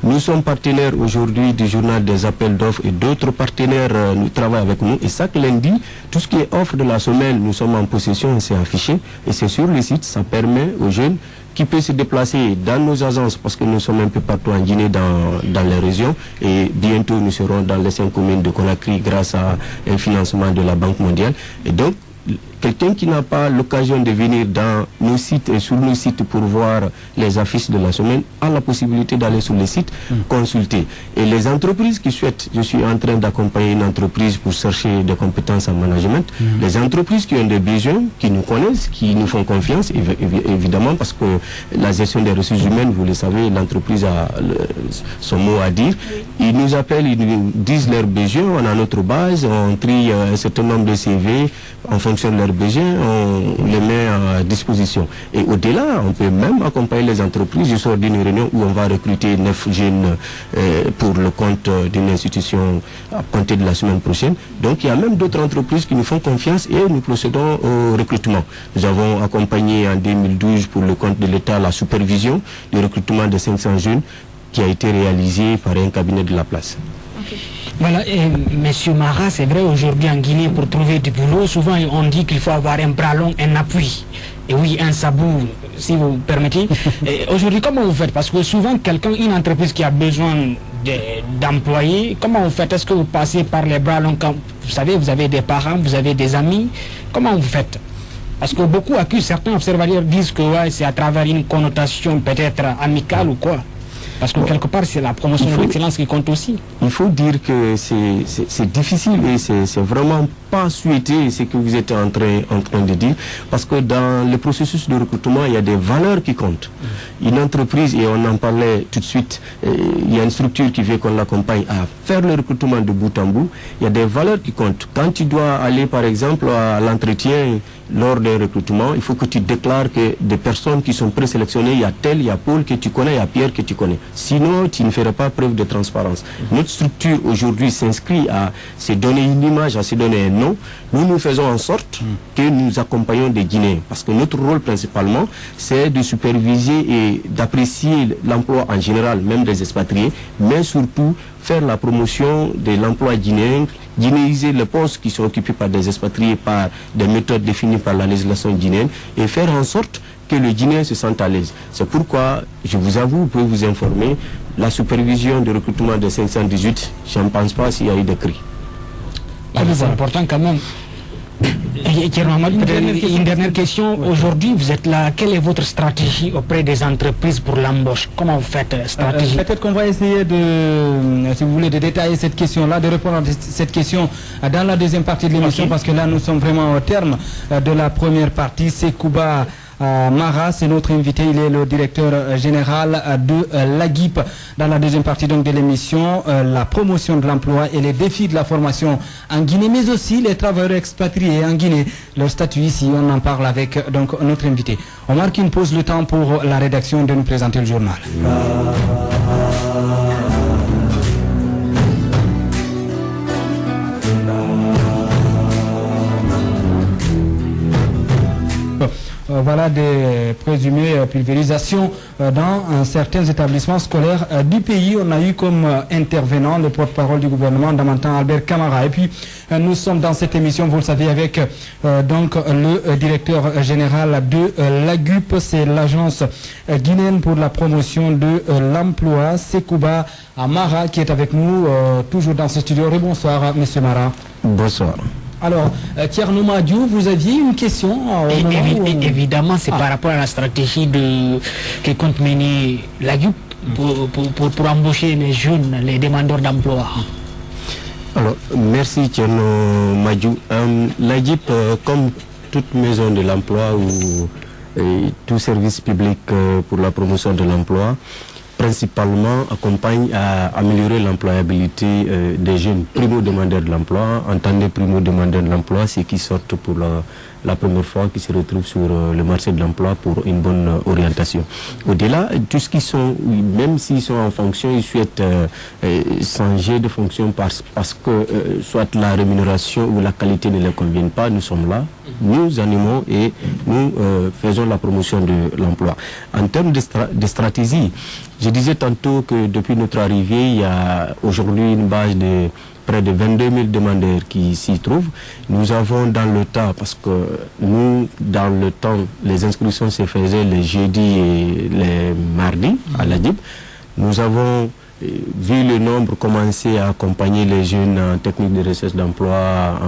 Speaker 6: Nous sommes partenaires aujourd'hui du journal des appels d'offres et d'autres partenaires nous travaillent avec nous. Et chaque lundi, tout ce qui est offre de la semaine, nous sommes en possession, c'est affiché. Et c'est sur le site, ça permet aux jeunes qui peuvent se déplacer dans nos agences, parce que nous sommes un peu partout en Guinée, dans les régions. Et bientôt, nous serons dans les 5 communes de Conakry grâce à un financement de la Banque mondiale. Et donc, quelqu'un qui n'a pas l'occasion de venir dans nos sites et sur nos sites pour voir les affiches de la semaine a la possibilité d'aller sur les sites, consulter. Et les entreprises qui souhaitent, je suis en train d'accompagner une entreprise pour chercher des compétences en management, les entreprises qui ont des besoins, qui nous connaissent, qui nous font confiance, évidemment, parce que la gestion des ressources humaines, vous le savez, l'entreprise a son mot à dire. Ils nous appellent, ils nous disent leurs besoins, on a notre base, on trie un certain nombre de CV en fonction de leurs besoins, on les met à disposition. Et au-delà, on peut même accompagner les entreprises. Je sors d'une réunion où on va recruter 9 jeunes pour le compte d'une institution à compter de la semaine prochaine. Donc il y a même d'autres entreprises qui nous font confiance et nous procédons au recrutement. Nous avons accompagné en 2012 pour le compte de l'État la supervision du recrutement de 500 jeunes qui a été réalisé par un cabinet de la place.
Speaker 4: Voilà, Monsieur Mara, c'est vrai, aujourd'hui en Guinée, pour trouver du boulot, souvent on dit qu'il faut avoir un bras long, un appui. Et oui, un sabot, si vous permettez. Aujourd'hui, comment vous faites? Parce que souvent, une entreprise qui a besoin d'employés, comment vous faites? Est-ce que vous passez par les bras longs quand, vous savez, vous avez des parents, vous avez des amis? Comment vous faites? Parce que beaucoup accusent, certains observateurs disent que ouais, c'est à travers une connotation peut-être amicale ou quoi. Parce que quelque part, c'est la promotion de l'excellence qui compte aussi.
Speaker 6: Il faut dire que c'est difficile et c'est vraiment pas souhaité ce que vous êtes en train de dire. Parce que dans le processus de recrutement, il y a des valeurs qui comptent. Une entreprise, et on en parlait tout de suite, il y a une structure qui veut qu'on l'accompagne à faire le recrutement de bout en bout. Il y a des valeurs qui comptent. Quand tu dois aller, par exemple, à l'entretien lors d'un recrutement, il faut que tu déclares que des personnes qui sont présélectionnées, il y a tel, il y a Paul que tu connais, il y a Pierre que tu connais. Sinon, tu ne ferais pas preuve de transparence. Notre structure aujourd'hui s'inscrit à se donner une image, à se donner un nom. Nous faisons en sorte que nous accompagnons des Guinéens. Parce que notre rôle principalement, c'est de superviser et d'apprécier l'emploi en général, même des expatriés, mais surtout faire la promotion de l'emploi guinéen, guinéiser les postes qui sont occupés par des expatriés par des méthodes définies par la législation guinéenne et faire en sorte que le Guinéen se sente à l'aise. C'est pourquoi, je vous avoue, vous pouvez vous informer, la supervision de recrutement de 518, je ne pense pas s'il y a eu de cris.
Speaker 4: C'est important quand même. Une dernière question. Aujourd'hui, vous êtes là. Quelle est votre stratégie auprès des entreprises pour l'embauche? Comment vous faites stratégie?
Speaker 2: Peut-être qu'on va essayer de, si vous voulez, de détailler cette question-là, de répondre à cette question dans la deuxième partie de l'émission, parce que là, nous sommes vraiment au terme de la première partie. Sekouba Mara, c'est notre invité, il est le directeur général de l'AGIP. Dans la deuxième partie donc de l'émission, la promotion de l'emploi et les défis de la formation en Guinée, mais aussi les travailleurs expatriés en Guinée. Leur statut ici, on en parle avec donc notre invité. On marque une pause, le temps pour la rédaction de nous présenter le journal. Voilà des présumées pulvérisations dans certains établissements scolaires du pays. On a eu comme intervenant le porte-parole du gouvernement, Damantan Albert Camara. Et puis nous sommes dans cette émission, vous le savez, avec donc le directeur général de l'AGUP, c'est l'agence guinéenne pour la promotion de l'emploi, Sekouba Mara, qui est avec nous toujours dans ce studio. Bonsoir, monsieur Mara.
Speaker 6: Bonsoir.
Speaker 2: Alors, Thierno Madiou, vous aviez une question
Speaker 4: Évidemment, c'est par rapport à la stratégie que compte mener l'AGUP pour embaucher les jeunes, les demandeurs d'emploi.
Speaker 6: Alors, merci Thierno Madiou. L'AGIP, comme toute maison de l'emploi ou tout service public pour la promotion de l'emploi, principalement accompagne à améliorer l'employabilité des jeunes primo-demandeurs de l'emploi. Entendez primo-demandeurs de l'emploi, c'est qui sortent pour la première fois qu'ils se retrouvent sur le marché de l'emploi pour une bonne orientation. Au-delà, tout ce qui sont, même s'ils sont en fonction, ils souhaitent changer de fonction parce que soit la rémunération ou la qualité ne leur conviennent pas, nous sommes là, nous animons et nous faisons la promotion de l'emploi. En termes de stratégie, je disais tantôt que depuis notre arrivée, il y a aujourd'hui une base de près de 22 000 demandeurs qui s'y trouvent. Nous avons dans le temps, parce que nous, dans le temps, les inscriptions se faisaient les jeudis et les mardis à l'ADIB. Nous avons vu le nombre commencer à accompagner les jeunes en technique de recherche d'emploi,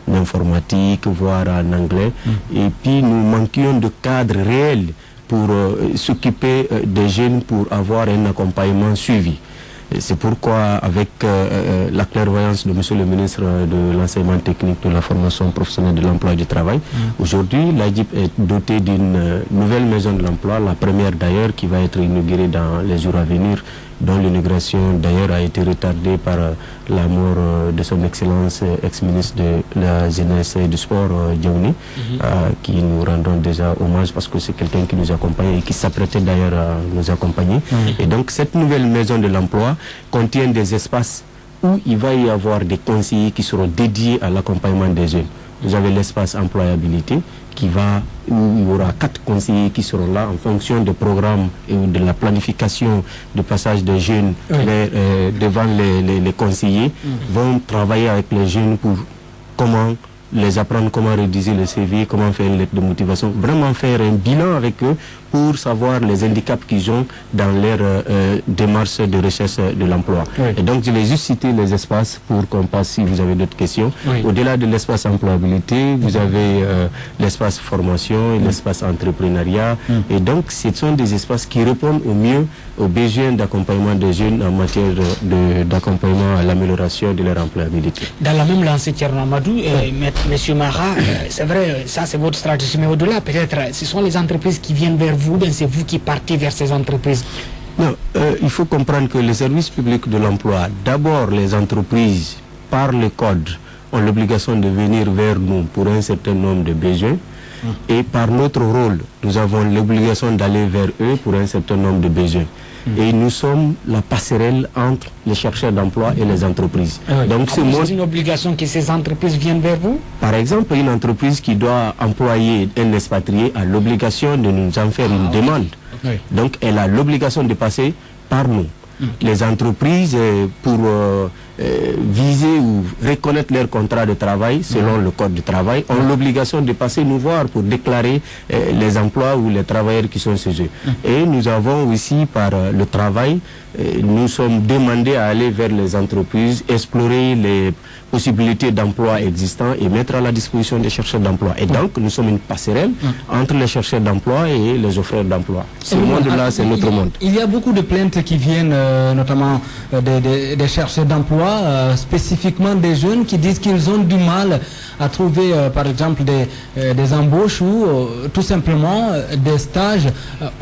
Speaker 6: en informatique, voire en anglais. Et puis nous manquions de cadres réels pour s'occuper des jeunes, pour avoir un accompagnement suivi. C'est pourquoi, avec la clairvoyance de M. le ministre de l'enseignement technique, de la formation professionnelle de l'emploi et du travail, aujourd'hui, l'ADIB est dotée d'une nouvelle maison de l'emploi, la première d'ailleurs, qui va être inaugurée dans les jours à venir, dont l'inauguration d'ailleurs a été retardée par la mort de son excellence ex-ministre de la jeunesse et du sport, Diaouni, qui nous rendons déjà hommage parce que c'est quelqu'un qui nous accompagne et qui s'apprêtait d'ailleurs à nous accompagner. Et donc cette nouvelle maison de l'emploi contient des espaces où il va y avoir des conseillers qui seront dédiés à l'accompagnement des jeunes. Vous avez l'espace employabilité où il y aura 4 conseillers qui seront là en fonction des programmes et de la planification du passage des jeunes devant les conseillers, vont travailler avec les jeunes pour les apprendre comment rédiger le CV, comment faire une lettre de motivation, vraiment faire un bilan avec eux pour savoir les handicaps qu'ils ont dans leur démarche de recherche de l'emploi. Et donc je vais juste citer les espaces pour qu'on passe si vous avez d'autres questions. Au-delà de l'espace employabilité, vous avez l'espace formation et l'espace entrepreneuriat. Et donc ce sont des espaces qui répondent au mieux aux besoins d'accompagnement des jeunes en matière d'accompagnement à l'amélioration de leur employabilité.
Speaker 4: Dans la même lancée, Thierno Amadou, Monsieur Mara, c'est vrai, ça c'est votre stratégie, mais au-delà peut-être, ce sont les entreprises qui viennent vers vous, bien c'est vous qui partez vers ces entreprises.
Speaker 6: Non, il faut comprendre que les services publics de l'emploi, d'abord les entreprises, par le code, ont l'obligation de venir vers nous pour un certain nombre de besoins. Et par notre rôle, nous avons l'obligation d'aller vers eux pour un certain nombre de besoins. Et nous sommes la passerelle entre les chercheurs d'emploi et les entreprises. Donc
Speaker 4: c'est une obligation que ces entreprises viennent vers vous?
Speaker 6: Par exemple, une entreprise qui doit employer un expatrié a l'obligation de nous en faire une demande. Donc elle a l'obligation de passer par nous. Les entreprises, pour viser ou reconnaître leur contrat de travail selon le code du travail, ont l'obligation de passer nous voir pour déclarer les emplois ou les travailleurs qui sont chez eux. Et nous avons aussi, par le travail, nous sommes demandés à aller vers les entreprises, explorer les possibilités d'emploi existants et mettre à la disposition des chercheurs d'emploi. Et donc, nous sommes une passerelle entre les chercheurs d'emploi et les offreurs d'emploi. Ce monde-là, c'est notre monde.
Speaker 2: Il y a beaucoup de plaintes qui viennent, notamment des chercheurs d'emploi, spécifiquement des jeunes qui disent qu'ils ont du mal à trouver, par exemple, des embauches ou tout simplement des stages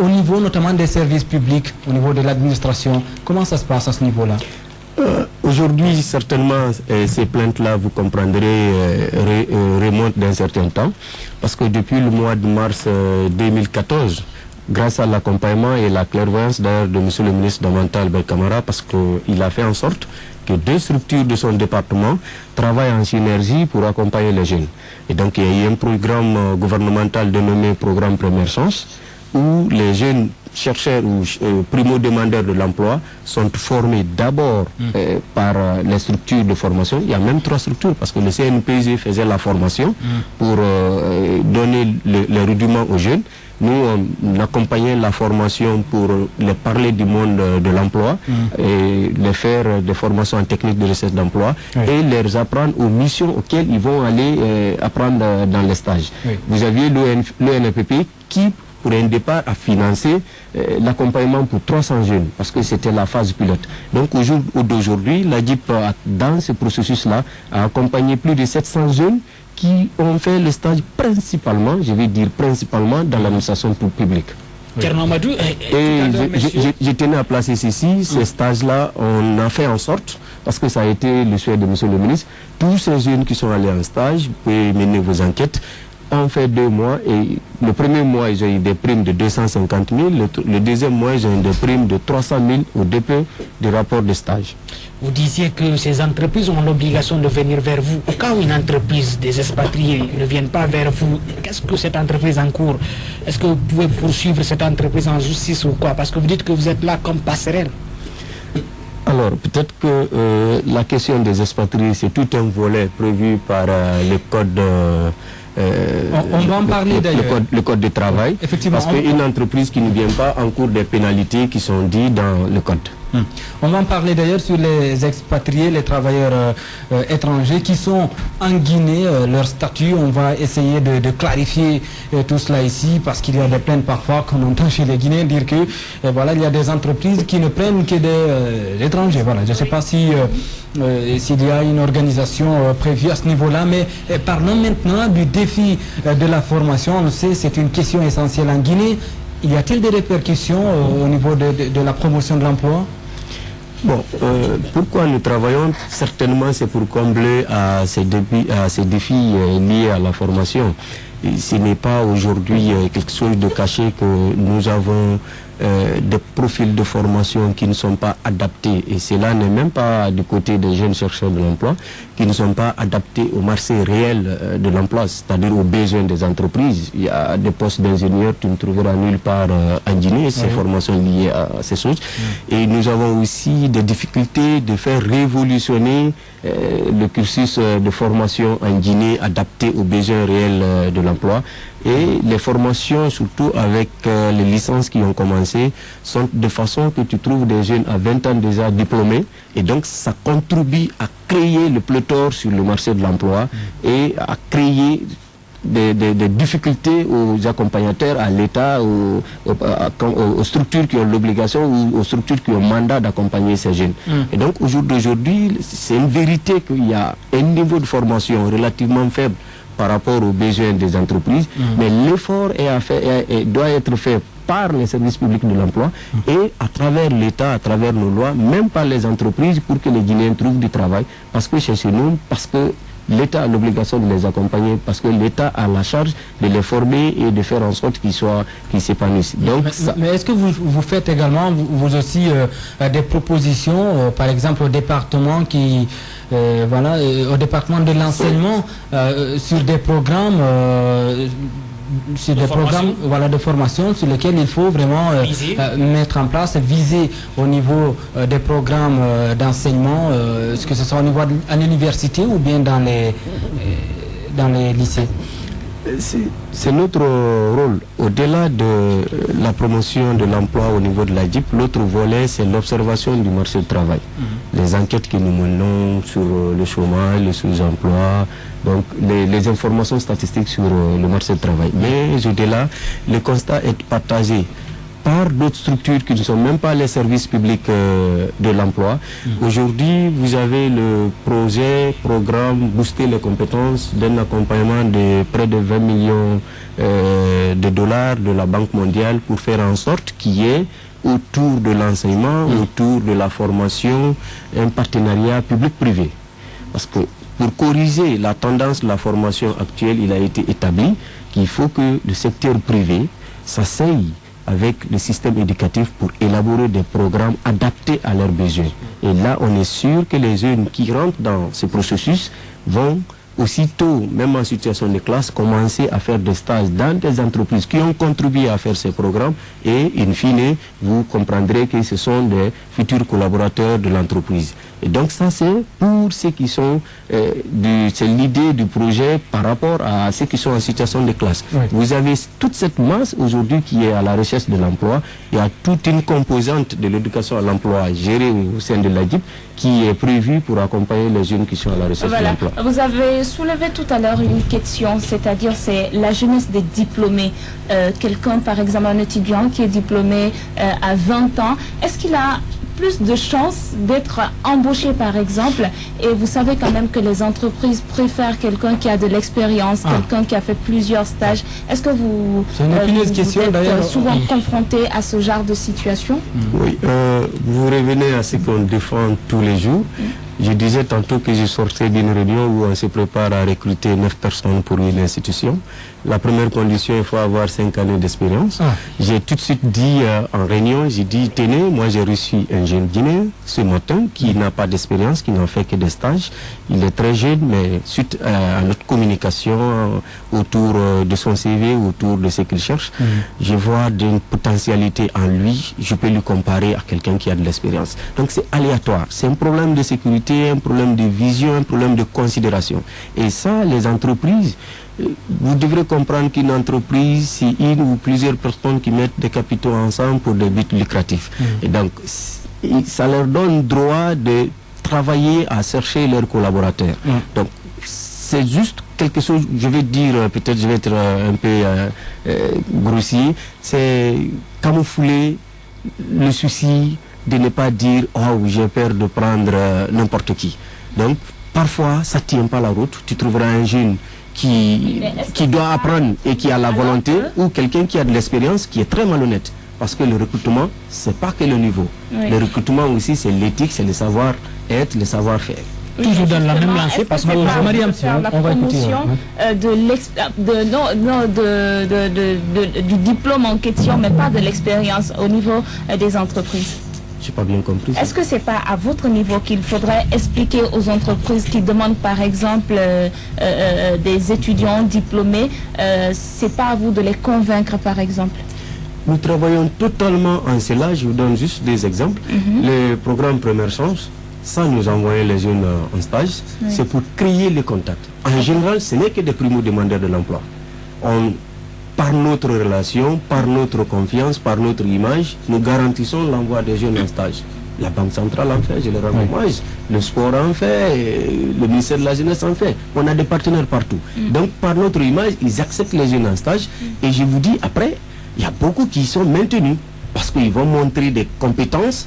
Speaker 2: au niveau notamment des services publics, au niveau de l'administration. Comment ça se passe à ce niveau-là?
Speaker 6: Aujourd'hui, certainement, ces plaintes-là, vous comprendrez, remontent d'un certain temps, parce que depuis le mois de mars 2014, grâce à l'accompagnement et la clairvoyance d'ailleurs de M. le ministre Damantal Belkamara, parce qu'il a fait en sorte que 2 structures de son département travaillent en synergie pour accompagner les jeunes. Et donc, il y a eu un programme gouvernemental dénommé Programme Première Chance, où les jeunes chercheurs ou primo-demandeurs de l'emploi sont formés d'abord par les structures de formation. Il y a même 3 structures parce que le CNPG faisait la formation pour donner les rudiments aux jeunes. Nous, on accompagnait la formation pour les parler du monde de l'emploi et les faire des formations en technique de recherche d'emploi et les apprendre aux missions auxquelles ils vont aller apprendre dans les stages. Vous aviez l'ONFP qui, pour un départ, a financé l'accompagnement pour 300 jeunes, parce que c'était la phase pilote. Donc au jour d'aujourd'hui, l'ADIB, dans ce processus-là, a accompagné plus de 700 jeunes qui ont fait le stage principalement, je vais dire principalement, dans l'administration publique. Et je tenais à placer ceci, ces stages-là, on a fait en sorte, parce que ça a été le souhait de M. le ministre, tous ces jeunes qui sont allés en stage, vous pouvez mener vos enquêtes, ont fait 2 mois et le premier mois, ils ont eu des primes de 250 000. Le deuxième mois, ils ont eu des primes de 300 000 au dépôt du rapport de stage.
Speaker 4: Vous disiez que ces entreprises ont l'obligation de venir vers vous. Au cas où une entreprise des expatriés ne vienne pas vers vous, qu'est-ce que cette entreprise encourt? Est-ce que vous pouvez poursuivre cette entreprise en justice ou quoi? Parce que vous dites que vous êtes là comme passerelle.
Speaker 6: Alors, peut-être que la question des expatriés, c'est tout un volet prévu par le code...
Speaker 2: on va en parler d'ailleurs.
Speaker 6: Le code de travail.
Speaker 2: Effectivement.
Speaker 6: Parce qu'une entreprise qui ne vient pas encourt des pénalités qui sont dites dans le code.
Speaker 2: On va en parler d'ailleurs sur les expatriés, les travailleurs étrangers qui sont en Guinée, leur statut. On va essayer de clarifier tout cela ici parce qu'il y a des plaintes parfois qu'on entend chez les Guinéens dire que voilà, il y a des entreprises qui ne prennent que des étrangers. Voilà, je ne sais pas si s'il y a une organisation prévue à ce niveau-là, mais parlons maintenant du défi de la formation. On le sait, c'est une question essentielle en Guinée. Y a-t-il des répercussions au niveau de la promotion de l'emploi?
Speaker 6: Bon, pourquoi nous travaillons? Certainement, c'est pour combler à ces défis liés à la formation. Et ce n'est pas aujourd'hui quelque chose de caché que nous avons des profils de formation qui ne sont pas adaptés. Et cela n'est même pas du côté des jeunes chercheurs de l'emploi, qui ne sont pas adaptés au marché réel de l'emploi, c'est-à-dire aux besoins des entreprises. Il y a des postes d'ingénieurs, tu ne trouveras nulle part en Guinée, ces formations liées à ces choses. Et nous avons aussi des difficultés de faire révolutionner le cursus de formation en Guinée adapté aux besoins réels de l'emploi. Et les formations, surtout avec les licences qui ont commencé, sont de façon que tu trouves des jeunes à 20 ans déjà diplômés. Et donc, ça contribue à créer le pléthore sur le marché de l'emploi et à créer des difficultés aux accompagnateurs, à l'État, aux structures qui ont l'obligation ou aux structures qui ont mandat d'accompagner ces jeunes. Et donc, au jour d'aujourd'hui, c'est une vérité qu'il y a un niveau de formation relativement faible par rapport aux besoins des entreprises, mais l'effort doit être fait par les services publics de l'emploi et à travers l'État, à travers nos lois, même par les entreprises pour que les Guinéens trouvent du travail, parce que chez nous, parce que l'État a l'obligation de les accompagner, parce que l'État a la charge de les former et de faire en sorte qu'ils s'épanouissent. Donc,
Speaker 2: mais est-ce que vous faites également, vous aussi, des propositions, par exemple au département au département de l'enseignement, sur des programmes de formation sur lesquels il faut vraiment mettre en place, viser au niveau des programmes d'enseignement, que ce soit au niveau à l'université ou bien dans les lycées?
Speaker 6: C'est notre rôle. Au-delà de la promotion de l'emploi au niveau de la DIP, l'autre volet, c'est l'observation du marché du travail. Les enquêtes que nous menons sur le chômage, le sous-emploi, donc les informations statistiques sur le marché du travail. Mais au-delà, le constat est partagé par d'autres structures qui ne sont même pas les services publics de l'emploi. Aujourd'hui, vous avez le programme Booster les compétences d'un accompagnement de près de 20 millions de dollars de la Banque mondiale pour faire en sorte qu'il y ait autour de l'enseignement, autour de la formation, un partenariat public-privé. Parce que pour corriger la tendance de la formation actuelle, il a été établi qu'il faut que le secteur privé s'asseye avec le système éducatif pour élaborer des programmes adaptés à leurs besoins. Et là, on est sûr que les jeunes qui rentrent dans ce processus vont aussitôt, même en situation de classe, commencer à faire des stages dans des entreprises qui ont contribué à faire ces programmes et, in fine, vous comprendrez que ce sont des futurs collaborateurs de l'entreprise. Et donc ça, c'est pour ceux qui sont, c'est l'idée du projet par rapport à ceux qui sont en situation de classe. Oui. Vous avez toute cette masse aujourd'hui qui est à la recherche de l'emploi. Il y a toute une composante de l'éducation à l'emploi gérée au sein de la DIP qui est prévue pour accompagner les jeunes qui sont à la recherche de l'emploi.
Speaker 5: Vous avez soulevé tout à l'heure une question, c'est-à-dire c'est la jeunesse des diplômés. Quelqu'un, par exemple, un étudiant qui est diplômé à 20 ans, est-ce qu'il a plus de chances d'être embauché, par exemple? Et vous savez quand même que les entreprises préfèrent quelqu'un qui a de l'expérience, quelqu'un qui a fait plusieurs stages. Est-ce que vous êtes souvent confronté à ce genre de situation?
Speaker 6: Oui, vous revenez à ce qu'on défend tous les jours. Je disais tantôt que je sortais d'une réunion où on se prépare à recruter 9 personnes pour une institution. La première condition, il faut avoir 5 années d'expérience. J'ai tout de suite dit en réunion, j'ai dit, tenez, moi j'ai reçu un jeune Guinéen ce matin qui n'a pas d'expérience, qui n'a fait que des stages. Il est très jeune, mais suite à notre communication autour de son CV, autour de ce qu'il cherche, je vois d'une potentialité en lui, je peux lui comparer à quelqu'un qui a de l'expérience. Donc c'est aléatoire, c'est un problème de sécurité, un problème de vision, un problème de considération. Et ça, les entreprises, vous devrez comprendre qu'une entreprise, c'est une ou plusieurs personnes qui mettent des capitaux ensemble pour des buts lucratifs. Et donc, ça leur donne droit de travailler à chercher leurs collaborateurs. Donc, c'est juste quelque chose, je vais dire, peut-être je vais être un peu grossier, c'est camoufler le souci de ne pas dire « Oh, j'ai peur de prendre n'importe qui ». Donc, parfois, ça ne tient pas la route. Tu trouveras un jeune qui doit apprendre et qui a la volonté, ou quelqu'un qui a de l'expérience, qui est très malhonnête. Parce que le recrutement, ce n'est pas que le niveau. Le recrutement aussi, c'est l'éthique, c'est le savoir-être, le savoir-faire.
Speaker 4: Toujours dans la même lancée, parce que
Speaker 5: Mariam, on va écouter du diplôme en question, mais pas de l'expérience au niveau des entreprises.
Speaker 6: Je n'ai pas bien compris.
Speaker 5: Est-ce que ce n'est pas à votre niveau qu'il faudrait expliquer aux entreprises qui demandent par exemple des étudiants diplômés, ce n'est pas à vous de les convaincre par exemple?
Speaker 6: Nous travaillons totalement en cela, je vous donne juste des exemples. Le programme Première Chance, ça nous envoyer les jeunes en stage, c'est pour créer les contacts. En général, ce n'est que des primo-demandeurs de l'emploi. Par notre relation, par notre confiance, par notre image, nous garantissons l'envoi des jeunes en stage. La Banque centrale en fait, je le rends hommage, le sport en fait, le ministère de la Jeunesse en fait. On a des partenaires partout. Donc par notre image, ils acceptent les jeunes en stage. Et je vous dis, après, il y a beaucoup qui sont maintenus. Parce qu'ils vont montrer des compétences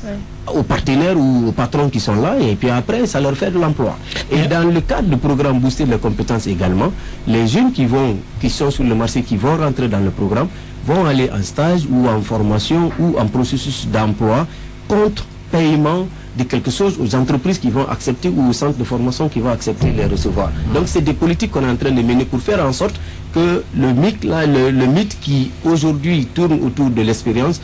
Speaker 6: aux partenaires ou aux patrons qui sont là, et puis après, ça leur fait de l'emploi. Et dans le cadre du programme Booster les compétences également, les jeunes qui sont sur le marché, qui vont rentrer dans le programme, vont aller en stage ou en formation ou en processus d'emploi contre paiement de quelque chose aux entreprises qui vont accepter ou aux centres de formation qui vont accepter les recevoir. Donc c'est des politiques qu'on est en train de mener pour faire en sorte que le mythe qui aujourd'hui tourne autour de l'expérience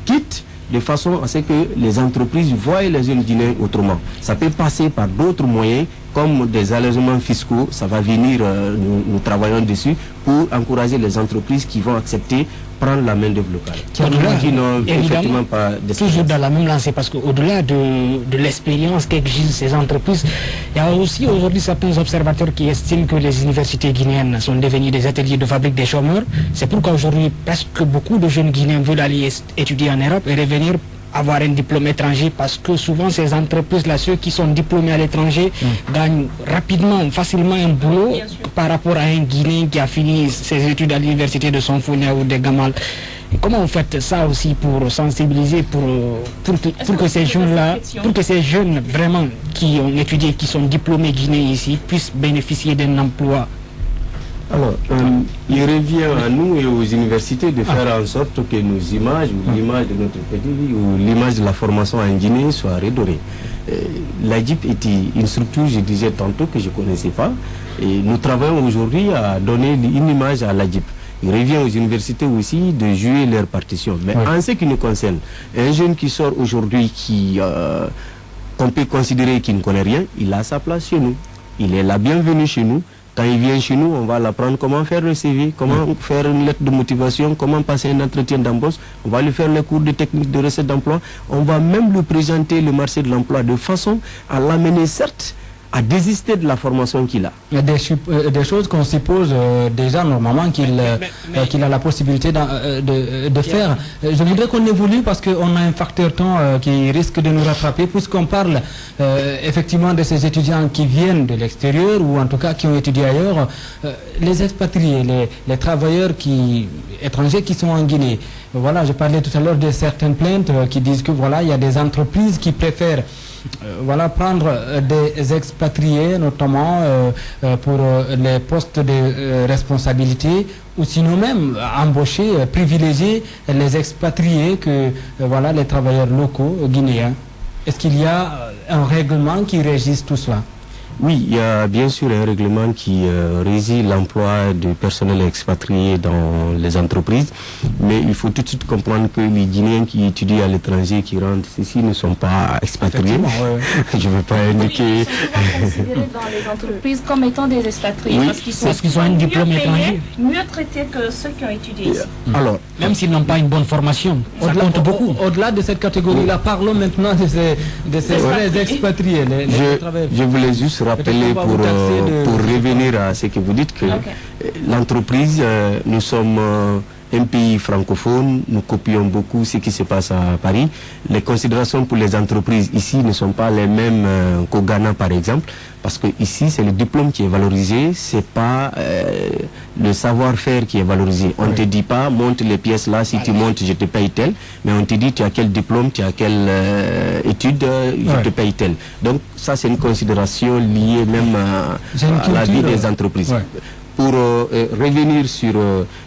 Speaker 6: quitte de façon à ce que les entreprises voient les jeunes Guinéens autrement. Ça peut passer par d'autres moyens comme des allègements fiscaux, ça va venir, nous travaillons dessus pour encourager les entreprises qui vont accepter prendre la main-d'œuvre locale.
Speaker 4: Évidemment, toujours dans la même lancée, parce qu'au-delà de l'expérience qu'exigent ces entreprises, il y a aussi aujourd'hui certains observateurs qui estiment que les universités guinéennes sont devenues des ateliers de fabrique des chômeurs. C'est pourquoi aujourd'hui, presque beaucoup de jeunes Guinéens veulent aller étudier en Europe et revenir avoir un diplôme étranger, parce que souvent ces entreprises-là, ceux qui sont diplômés à l'étranger, gagnent rapidement, facilement un boulot par rapport à un Guinéen qui a fini ses études à l'université de Sonfonia ou de Gamal. Et comment vous faites ça aussi pour sensibiliser, pour que ces jeunes-là, pour que ces jeunes vraiment qui ont étudié, qui sont diplômés guinéens ici, puissent bénéficier d'un emploi?
Speaker 6: Alors, il revient à nous et aux universités de faire en sorte que nos images, ou l'image de notre pays, ou l'image de la formation en Guinée soient redorées. L'ADIP était une structure, je disais tantôt, que je ne connaissais pas. Et nous travaillons aujourd'hui à donner une image à l'ADIP. Il revient aux universités aussi de jouer leur partition. Mais en ce qui nous concerne, un jeune qui sort aujourd'hui, qu'on peut considérer qu'il ne connaît rien, il a sa place chez nous. Il est la bienvenue chez nous. Quand il vient chez nous, on va l'apprendre comment faire le CV, comment faire une lettre de motivation, comment passer un entretien d'embauche. On va lui faire les cours de technique de recette d'emploi. On va même lui présenter le marché de l'emploi de façon à l'amener, certes, à désister de la formation qu'il a.
Speaker 2: Il y a des choses qu'on suppose déjà normalement qu'il a la possibilité de faire. Je voudrais qu'on évolue parce qu'on a un facteur temps qui risque de nous rattraper, puisqu'on parle effectivement de ces étudiants qui viennent de l'extérieur ou en tout cas qui ont étudié ailleurs. Les expatriés, les travailleurs étrangers qui sont en Guinée. Voilà, je parlais tout à l'heure de certaines plaintes qui disent que voilà, il y a des entreprises qui préfèrent prendre des expatriés, notamment pour les postes de responsabilité, ou sinon même embaucher, privilégier les expatriés que les travailleurs locaux guinéens. Est-ce qu'il y a un règlement qui régisse tout cela?
Speaker 6: Oui, il y a bien sûr un règlement qui régit l'emploi du personnel expatrié dans les entreprises, mais il faut tout de suite comprendre que les Guinéens qui étudient à l'étranger, qui rentrent ici, ne sont pas expatriés. Je ne veux pas indiquer...
Speaker 5: Ils sont considérés dans les entreprises comme étant des expatriés,
Speaker 6: Oui,
Speaker 5: parce qu'ils sont
Speaker 4: un
Speaker 5: mieux
Speaker 4: diplôme
Speaker 5: payés,
Speaker 4: étranger.
Speaker 5: mieux traités que ceux qui ont étudié ici.
Speaker 6: Alors,
Speaker 4: Même s'ils n'ont pas une bonne formation, ça compte beaucoup.
Speaker 2: Au-delà de cette catégorie-là, parlons maintenant de ces vrais expatriés.
Speaker 6: je voulais juste rappeler pour revenir à ce que vous dites que l'entreprise, nous sommes un pays francophone, nous copions beaucoup ce qui se passe à Paris. Les considérations pour les entreprises ici ne sont pas les mêmes qu'au Ghana par exemple, parce que ici c'est le diplôme qui est valorisé, c'est pas le savoir-faire qui est valorisé. On ne te dit pas monte les pièces là, si tu montes je te paye tel, mais on te dit tu as quel diplôme, tu as quelle étude, je te paye tel. Donc ça c'est une considération liée même à la vie des entreprises. Pour revenir sur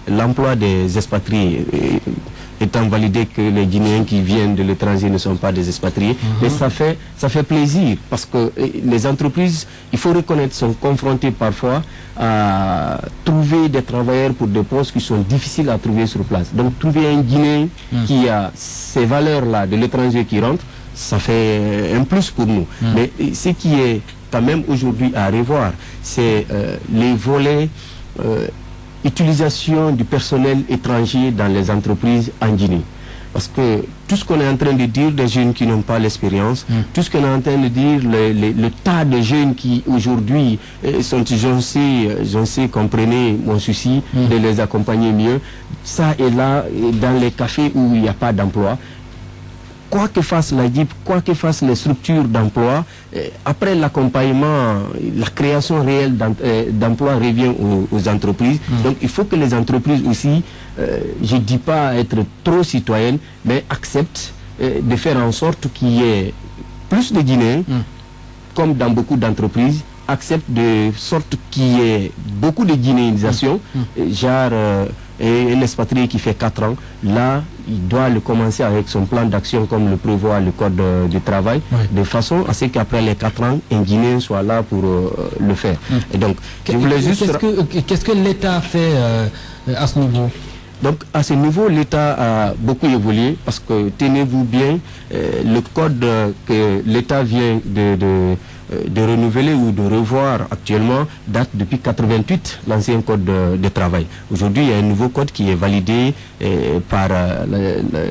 Speaker 6: l'emploi des expatriés, étant validé que les Guinéens qui viennent de l'étranger ne sont pas des expatriés, mais ça fait plaisir parce que les entreprises, il faut reconnaître, sont confrontées parfois à trouver des travailleurs pour des postes qui sont difficiles à trouver sur place. Donc trouver un Guinéen qui a ces valeurs-là de l'étranger qui rentre, ça fait un plus pour nous. Mais ce qui est quand même aujourd'hui à revoir, c'est les volets utilisation du personnel étranger dans les entreprises en Guinée. Parce que tout ce qu'on est en train de dire des jeunes qui n'ont pas l'expérience, tout ce qu'on est en train de dire, le tas de jeunes qui aujourd'hui sont j'en sais, comprenez mon souci de les accompagner mieux, ça est là dans les cafés où il n'y a pas d'emploi. Quoi que fasse la DIP, quoi que fassent les structures d'emploi, après l'accompagnement, la création réelle d'emplois revient aux entreprises. Donc il faut que les entreprises aussi, je ne dis pas être trop citoyennes, mais acceptent de faire en sorte qu'il y ait plus de Guinéens, comme dans beaucoup d'entreprises, acceptent de sorte qu'il y ait beaucoup de guinéanisation, genre un expatrié qui fait 4 ans, là, il doit le commencer avec son plan d'action comme le prévoit le Code du travail, de façon à ce qu'après les 4 ans, un Guinéen soit là pour le faire. Et donc, je voulais juste...
Speaker 2: Qu'est-ce que l'État fait à ce niveau?
Speaker 6: Donc, à ce niveau, l'État a beaucoup évolué parce que, tenez-vous bien, le code que l'État vient de renouveler ou de revoir actuellement date depuis 88, l'ancien code de travail. Aujourd'hui, il y a un nouveau code qui est validé par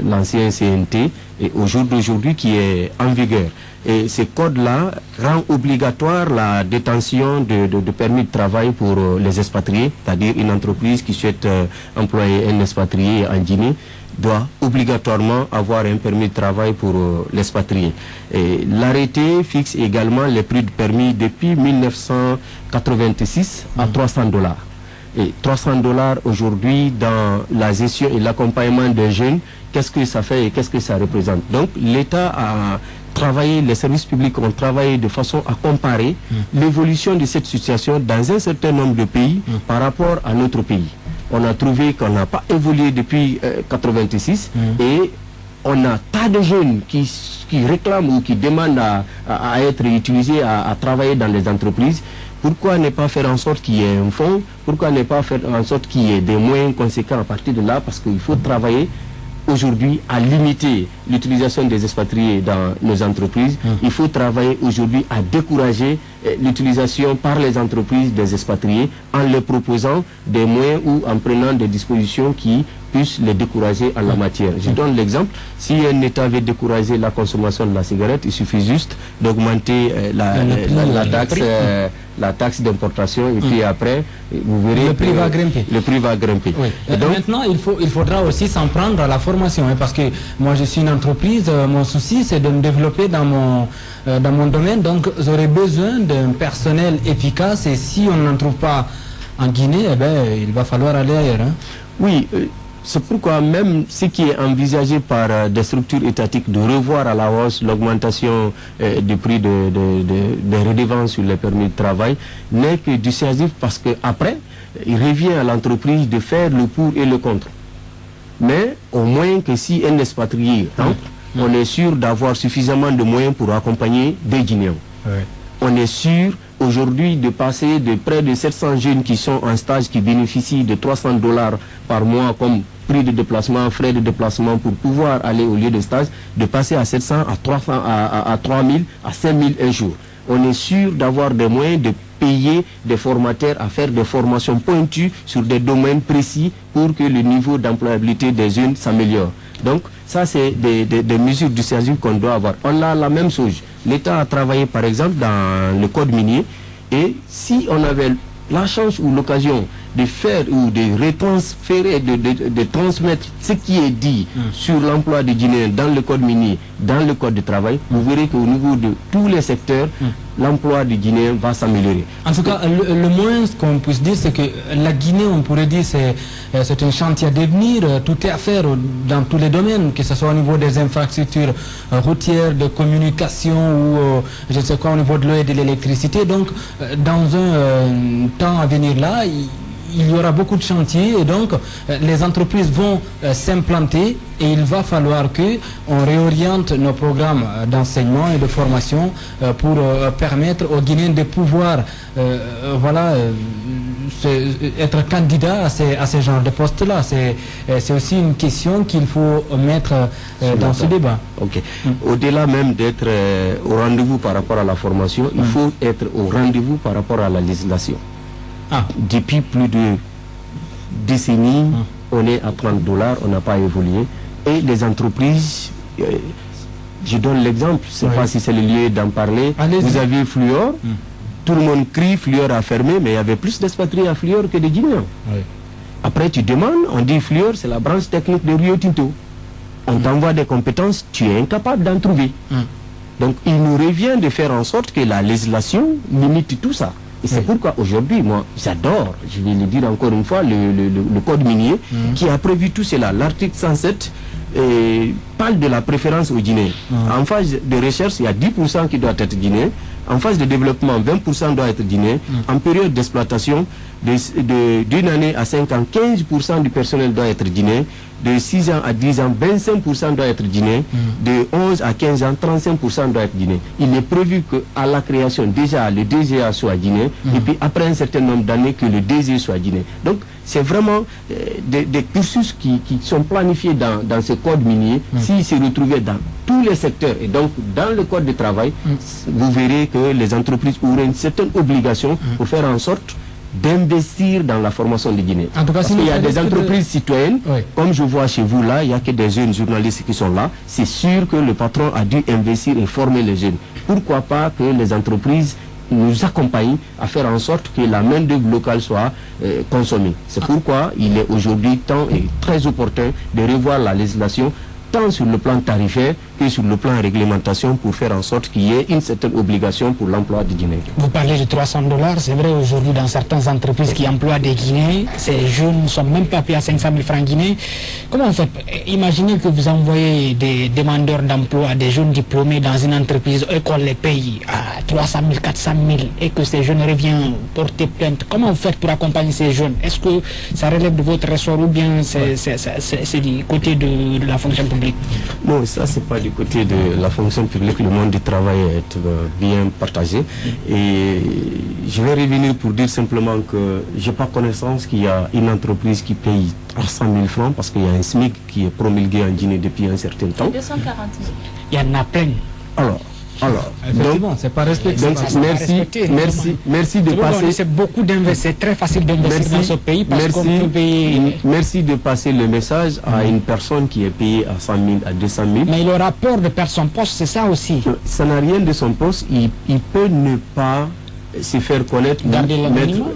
Speaker 6: l'ancien CNT et au jour d'aujourd'hui qui est en vigueur. Et ce code-là rend obligatoire la détention de permis de travail pour les expatriés, c'est-à-dire une entreprise qui souhaite employer un expatrié en Guinée doit obligatoirement avoir un permis de travail pour l'expatrié. L'arrêté fixe également les prix de permis depuis 1986 à $300. Et $300 aujourd'hui dans la gestion et l'accompagnement des jeunes, qu'est-ce que ça fait et qu'est-ce que ça représente? Donc l'État a travaillé, les services publics ont travaillé de façon à comparer l'évolution de cette situation dans un certain nombre de pays par rapport à notre pays. On a trouvé qu'on n'a pas évolué depuis 86 et on a tas de jeunes qui réclament ou qui demandent à être utilisés, à travailler dans les entreprises. Pourquoi ne pas faire en sorte qu'il y ait un fonds? Pourquoi ne pas faire en sorte qu'il y ait des moyens conséquents à partir de là? Parce qu'il faut travailler aujourd'hui à limiter l'utilisation des expatriés dans nos entreprises. Il faut travailler aujourd'hui à décourager l'utilisation par les entreprises des expatriés en leur proposant des moyens ou en prenant des dispositions qui puissent les décourager en la matière. Je donne l'exemple, si un État veut décourager la consommation de la cigarette, il suffit juste d'augmenter la taxe d'importation et puis après, vous verrez
Speaker 2: le prix va grimper.
Speaker 6: Le prix va grimper.
Speaker 2: Oui.
Speaker 6: Et donc,
Speaker 2: maintenant, il faudra aussi s'en prendre à la formation, hein, parce que moi je suis une entreprise, mon souci c'est de me développer dans mon domaine, donc j'aurai besoin d'un personnel efficace et si on n'en trouve pas en Guinée, eh ben, il va falloir aller ailleurs. Hein.
Speaker 6: Oui, c'est pourquoi même ce qui est envisagé par des structures étatiques de revoir à la hausse l'augmentation du prix des redevances sur les permis de travail n'est que dissuasif parce qu'après, il revient à l'entreprise de faire le pour et le contre. Mais au moins que si un expatrié rentre, on est sûr d'avoir suffisamment de moyens pour accompagner des Guinéens. On est sûr aujourd'hui de passer de près de 700 jeunes qui sont en stage, qui bénéficient de $300 par mois comme prix de déplacement, frais de déplacement pour pouvoir aller au lieu de stage, de passer à 700, à 300, à 3000, à 5000 un jour. On est sûr d'avoir des moyens de payer des formateurs à faire des formations pointues sur des domaines précis pour que le niveau d'employabilité des jeunes s'améliore. Donc, ça, c'est des mesures du service qu'on doit avoir. On a la même chose. L'État a travaillé, par exemple, dans le code minier. Et si on avait la chance ou l'occasion de faire ou de retransférer, de transmettre ce qui est dit sur l'emploi des Guinéens dans le code minier, dans le code du travail, vous verrez qu'au niveau de tous les secteurs, l'emploi des Guinéens va s'améliorer.
Speaker 2: En tout cas, le moins qu'on puisse dire, c'est que la Guinée, on pourrait dire, c'est un chantier d'avenir. Tout est à faire dans tous les domaines, que ce soit au niveau des infrastructures routières, de communication ou je ne sais quoi, au niveau de l'eau et de l'électricité. Donc, dans un temps à venir là, il y aura beaucoup de chantiers et donc les entreprises vont s'implanter et il va falloir qu'on réoriente nos programmes d'enseignement et de formation pour permettre aux Guinéens de pouvoir être candidats à ces genres de postes-là. C'est aussi une question qu'il faut mettre dans ce débat.
Speaker 6: Okay. Au-delà même d'être au rendez-vous par rapport à la formation, il faut être au rendez-vous par rapport à la législation. Depuis plus de décennies, on est à $30, on n'a pas évolué. Et les entreprises, je donne l'exemple, je ne sais pas si c'est le lieu d'en parler. Vous avez Fluor, tout le monde crie, Fluor a fermé, mais il y avait plus d'expatriés à Fluor que de Guinéens. Après tu demandes, on dit Fluor, c'est la branche technique de Rio Tinto. On t'envoie des compétences, tu es incapable d'en trouver. Donc il nous revient de faire en sorte que la législation limite tout ça. Et c'est pourquoi aujourd'hui, moi, j'adore, je vais le dire encore une fois, le code minier qui a prévu tout cela. L'article 107 parle de la préférence aux Guinéens. En phase de recherche, il y a 10% qui doit être guinéen. En phase de développement, 20% doit être guinéen. En période d'exploitation, d'une année à 5 ans, 15% du personnel doit être guinéen. De 6 ans à 10 ans, 25% doit être guinéen. De 11 à 15 ans, 35% doit être guinéen. Il est prévu qu'à la création, déjà, le DGA soit guinéen. Et puis après un certain nombre d'années, que le DG soit guinéen. Donc, c'est vraiment des cursus qui sont planifiés dans ce code minier. S'ils se retrouvaient dans tous les secteurs et donc dans le code de travail, vous verrez que les entreprises auraient une certaine obligation pour faire en sorte d'investir dans la formation des Guinéens. Parce qu'il y a des entreprises citoyennes, comme je vois chez vous là, il n'y a que des jeunes journalistes qui sont là. C'est sûr que le patron a dû investir et former les jeunes. Pourquoi pas que les entreprises nous accompagnent à faire en sorte que la main-d'œuvre locale soit consommée. C'est pourquoi il est aujourd'hui temps et très opportun de revoir la législation tant sur le plan tarifaire que sur le plan réglementation pour faire en sorte qu'il y ait une certaine obligation pour l'emploi des Guinéens.
Speaker 4: Vous parlez de $300, c'est vrai aujourd'hui dans certaines entreprises qui emploient des Guinéens, ces jeunes ne sont même pas payés à 500 000 francs guinéens. Comment on fait? Imaginez que vous envoyez des demandeurs d'emploi, des jeunes diplômés dans une entreprise et qu'on les paye à 300 000, 400 000 et que ces jeunes reviennent porter plainte. Comment vous faites pour accompagner ces jeunes? Est-ce que ça relève de votre ressort ou bien c'est du côté de la fonction publique?
Speaker 6: Non, ça c'est pas du côté de la fonction publique. Le monde du travail est bien partagé. Et je vais revenir pour dire simplement que je n'ai pas connaissance qu'il y a une entreprise qui paye 300 000 francs parce qu'il y a un SMIC qui est promulgué en Guinée depuis un certain temps.
Speaker 5: 240 000.
Speaker 4: Il y en a plein.
Speaker 6: Alors,
Speaker 2: effectivement, c'est pas respecté.
Speaker 6: Donc, merci de passer.
Speaker 4: C'est beaucoup d'investir, c'est très facile d'investir dans ce pays parce qu'on peut payer.
Speaker 6: Merci de passer le message à une personne qui est payée à 100 000, à 200 000.
Speaker 4: Mais il aura peur de perdre son poste, c'est ça aussi.
Speaker 6: Ça n'a rien de son poste. Il peut ne pas se faire connaître,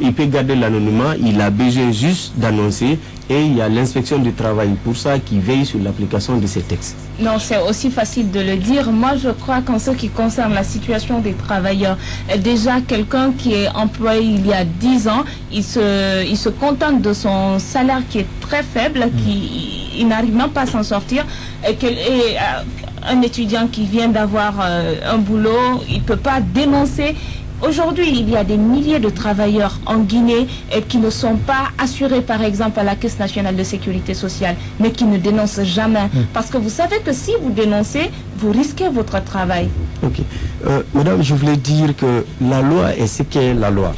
Speaker 6: il peut garder l'anonymat, il a besoin juste d'annoncer et il y a l'inspection du travail pour ça qui veille sur l'application de ces textes.
Speaker 5: Non, c'est aussi facile de le dire. Moi, je crois qu'en ce qui concerne la situation des travailleurs, déjà quelqu'un qui est employé il y a 10 ans, il se contente de son salaire qui est très faible, il n'arrive même pas à s'en sortir. Un étudiant qui vient d'avoir un boulot, il ne peut pas dénoncer Aujourd'hui, il y a des milliers de travailleurs en Guinée qui ne sont pas assurés, par exemple, à la Caisse nationale de sécurité sociale, mais qui ne dénoncent jamais. Parce que vous savez que si vous dénoncez, vous risquez votre travail.
Speaker 6: Ok. Madame, je voulais dire que la loi est ce qu'est la loi.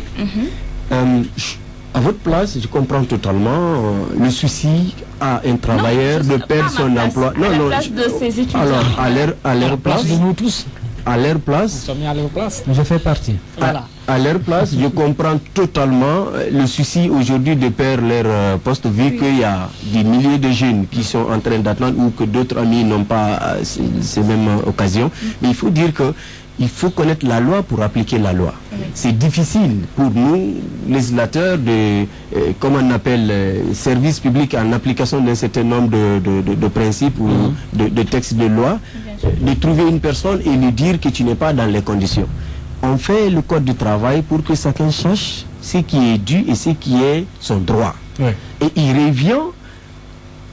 Speaker 6: À votre place, je comprends totalement le souci à un travailleur de perdre son emploi.
Speaker 5: Non, non, de ses étudiants.
Speaker 6: Alors, à leur place,
Speaker 4: de nous tous.
Speaker 6: À leur place,
Speaker 4: Nous sommes à leur place.
Speaker 2: Je fais partie.
Speaker 4: Voilà.
Speaker 6: À leur place, je comprends totalement le souci aujourd'hui de perdre leur poste, vu qu'il y a des milliers de jeunes qui sont en train d'attendre ou que d'autres amis n'ont pas ces mêmes occasions. Mais il faut dire que il faut connaître la loi pour appliquer la loi. C'est difficile pour nous, législateurs, de, comme on appelle, service public en application d'un certain nombre de principes ou de textes de loi, de trouver une personne et lui dire que tu n'es pas dans les conditions. On fait le code du travail pour que chacun sache ce qui est dû et ce qui est son droit. Et il revient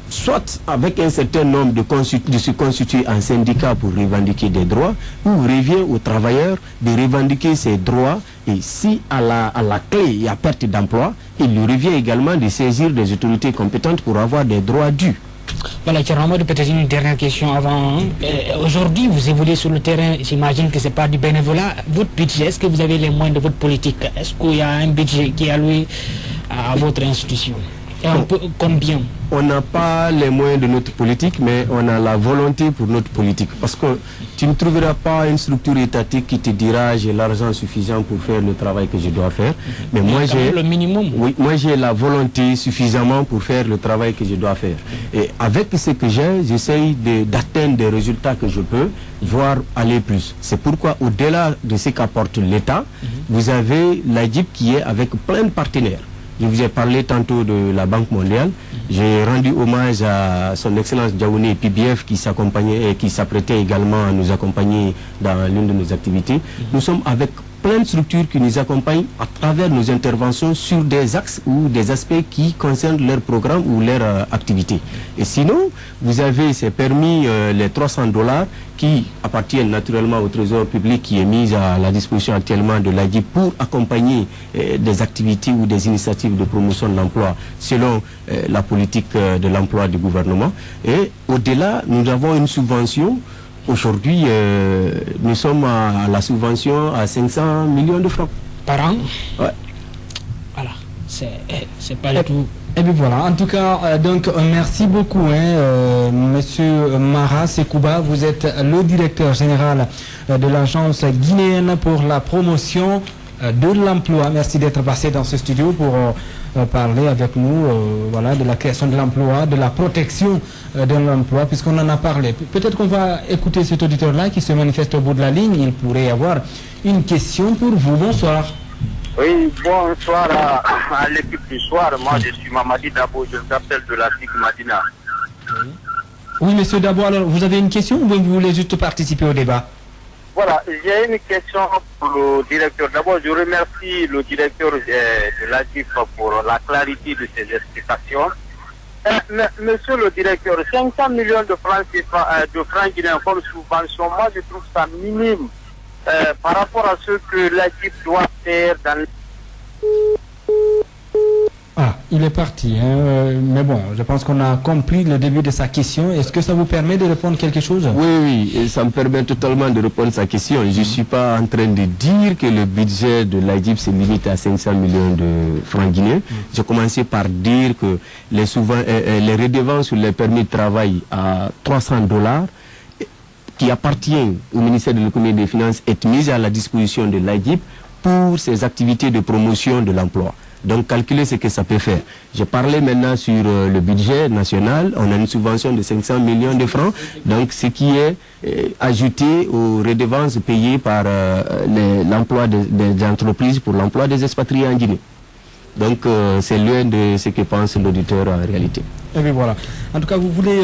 Speaker 6: soit avec un certain nombre de se constituer en syndicat pour revendiquer des droits, ou revient aux travailleurs de revendiquer ses droits, et si à la clé il y a perte d'emploi, il lui revient également de saisir des autorités compétentes pour avoir des droits dus.
Speaker 4: Voilà, Thierry, peut-être une dernière question avant. Aujourd'hui, vous évoluez sur le terrain, j'imagine que ce n'est pas du bénévolat. Votre budget, est-ce que vous avez les moyens de votre politique? Est-ce qu'il y a un budget qui est alloué à votre institution? Et combien?
Speaker 6: On n'a pas les moyens de notre politique, mais on a la volonté pour notre politique. Parce que tu ne trouveras pas une structure étatique qui te dira j'ai l'argent suffisant pour faire le travail que je dois faire. Mais moi j'ai
Speaker 4: le minimum.
Speaker 6: Oui, moi j'ai la volonté suffisamment pour faire le travail que je dois faire. Et avec ce que j'ai, j'essaye d'atteindre des résultats que je peux, voire aller plus. C'est pourquoi au-delà de ce qu'apporte l'État, vous avez l'ADIP qui est avec plein de partenaires. Je vous ai parlé tantôt de la Banque mondiale. J'ai rendu hommage à son Excellence Diaouni PBF qui s'accompagnait et qui s'apprêtait également à nous accompagner dans l'une de nos activités. Nous sommes avec plein de structures qui nous accompagnent à travers nos interventions sur des axes ou des aspects qui concernent leur programme ou leur activité. Et sinon, vous avez ces permis, les $300 qui appartiennent naturellement au Trésor public qui est mis à la disposition actuellement de l'ADIP pour accompagner des activités ou des initiatives de promotion de l'emploi selon la politique de l'emploi du gouvernement. Et au-delà, nous avons une subvention. Aujourd'hui, nous sommes à la subvention à 500 millions de francs.
Speaker 4: Par an?
Speaker 6: Ouais.
Speaker 4: Voilà, c'est pas du tout...
Speaker 2: Et bien voilà, en tout cas, donc merci beaucoup, Monsieur Mara Sekouba, vous êtes le directeur général de l'agence guinéenne pour la promotion de l'emploi. Merci d'être passé dans ce studio pour parler avec nous voilà, de la création de l'emploi, de la protection de l'emploi, puisqu'on en a parlé. Peut-être qu'on va écouter cet auditeur-là qui se manifeste au bout de la ligne. Il pourrait y avoir une question pour vous. Bonsoir.
Speaker 7: Oui, bonsoir à l'équipe du soir. Moi, je suis Mamadi Dabo, je vous appelle de la SIC Madina.
Speaker 2: Oui, monsieur Dabo, alors vous avez une question ou vous voulez juste participer au débat?
Speaker 7: Voilà, j'ai une question pour le directeur. D'abord, je remercie le directeur de l'ADIP pour la clarité de ses explications. Monsieur le directeur, 500 millions de francs guinéens comme subvention, moi je trouve ça minime par rapport à ce que l'ADIP doit faire dans...
Speaker 2: Ah, il est parti, mais bon, je pense qu'on a compris le début de sa question. Est-ce que ça vous permet de répondre quelque chose?
Speaker 6: Oui, et ça me permet totalement de répondre à sa question. Je ne suis pas en train de dire que le budget de l'ADIP se limite à 500 millions de francs guinéens. J'ai commencé par dire que les redevances sur les permis de travail à $300 qui appartiennent au ministère de l'économie et des finances est mise à la disposition de l'ADIP pour ses activités de promotion de l'emploi. Donc calculer ce que ça peut faire. Je parlais maintenant sur le budget national. On a une subvention de 500 millions de francs. Donc ce qui est ajouté aux redevances payées par l'emploi des entreprises pour l'emploi des expatriés en Guinée. Donc c'est l'un de ce que pense l'auditeur en réalité.
Speaker 2: Et bien voilà. En tout cas, vous voulez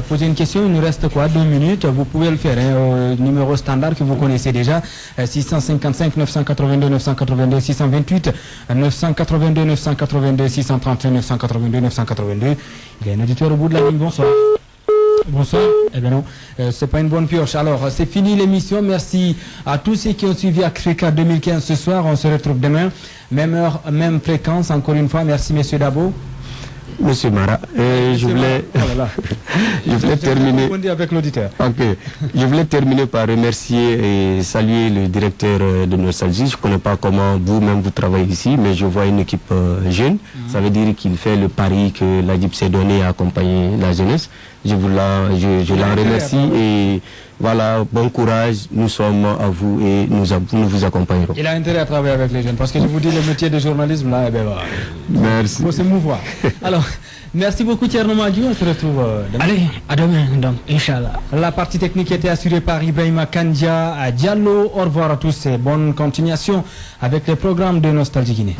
Speaker 2: poser une question, il nous reste quoi? 2 minutes. Vous pouvez le faire au numéro standard que vous connaissez déjà. 655 982 982 628 982 982 631 982 982. Il y a un auditeur au bout de la ligne. Bonsoir. Bonsoir. Eh bien non, c'est pas une bonne pioche. Alors, c'est fini l'émission. Merci à tous ceux qui ont suivi Africa 2015 ce soir. On se retrouve demain. Même heure, même fréquence. Encore une fois, merci Monsieur Dabo.
Speaker 6: Monsieur Mara, je voulais terminer
Speaker 2: avec l'auditeur.
Speaker 6: Ok. Je voulais terminer par remercier et saluer le directeur de Nostalgie. Je ne connais pas comment vous-même vous travaillez ici, mais je vois une équipe jeune. Ça veut dire qu'il fait le pari que l'ADIP s'est donné à accompagner la jeunesse. Je l'en remercie et voilà, bon courage, nous sommes à vous et nous vous accompagnerons.
Speaker 2: Il a intérêt à travailler avec les jeunes parce que je vous dis le métier de journalisme là, eh bien,
Speaker 6: merci.
Speaker 2: Il faut se mouvoir. Alors, merci beaucoup Thierno Madjou, on se retrouve demain.
Speaker 4: Allez, à demain donc, Inch'Allah.
Speaker 2: La partie technique était assurée par Ibrahima Kandia à Diallo. Au revoir à tous et bonne continuation avec le programme de Nostalgie Guinée.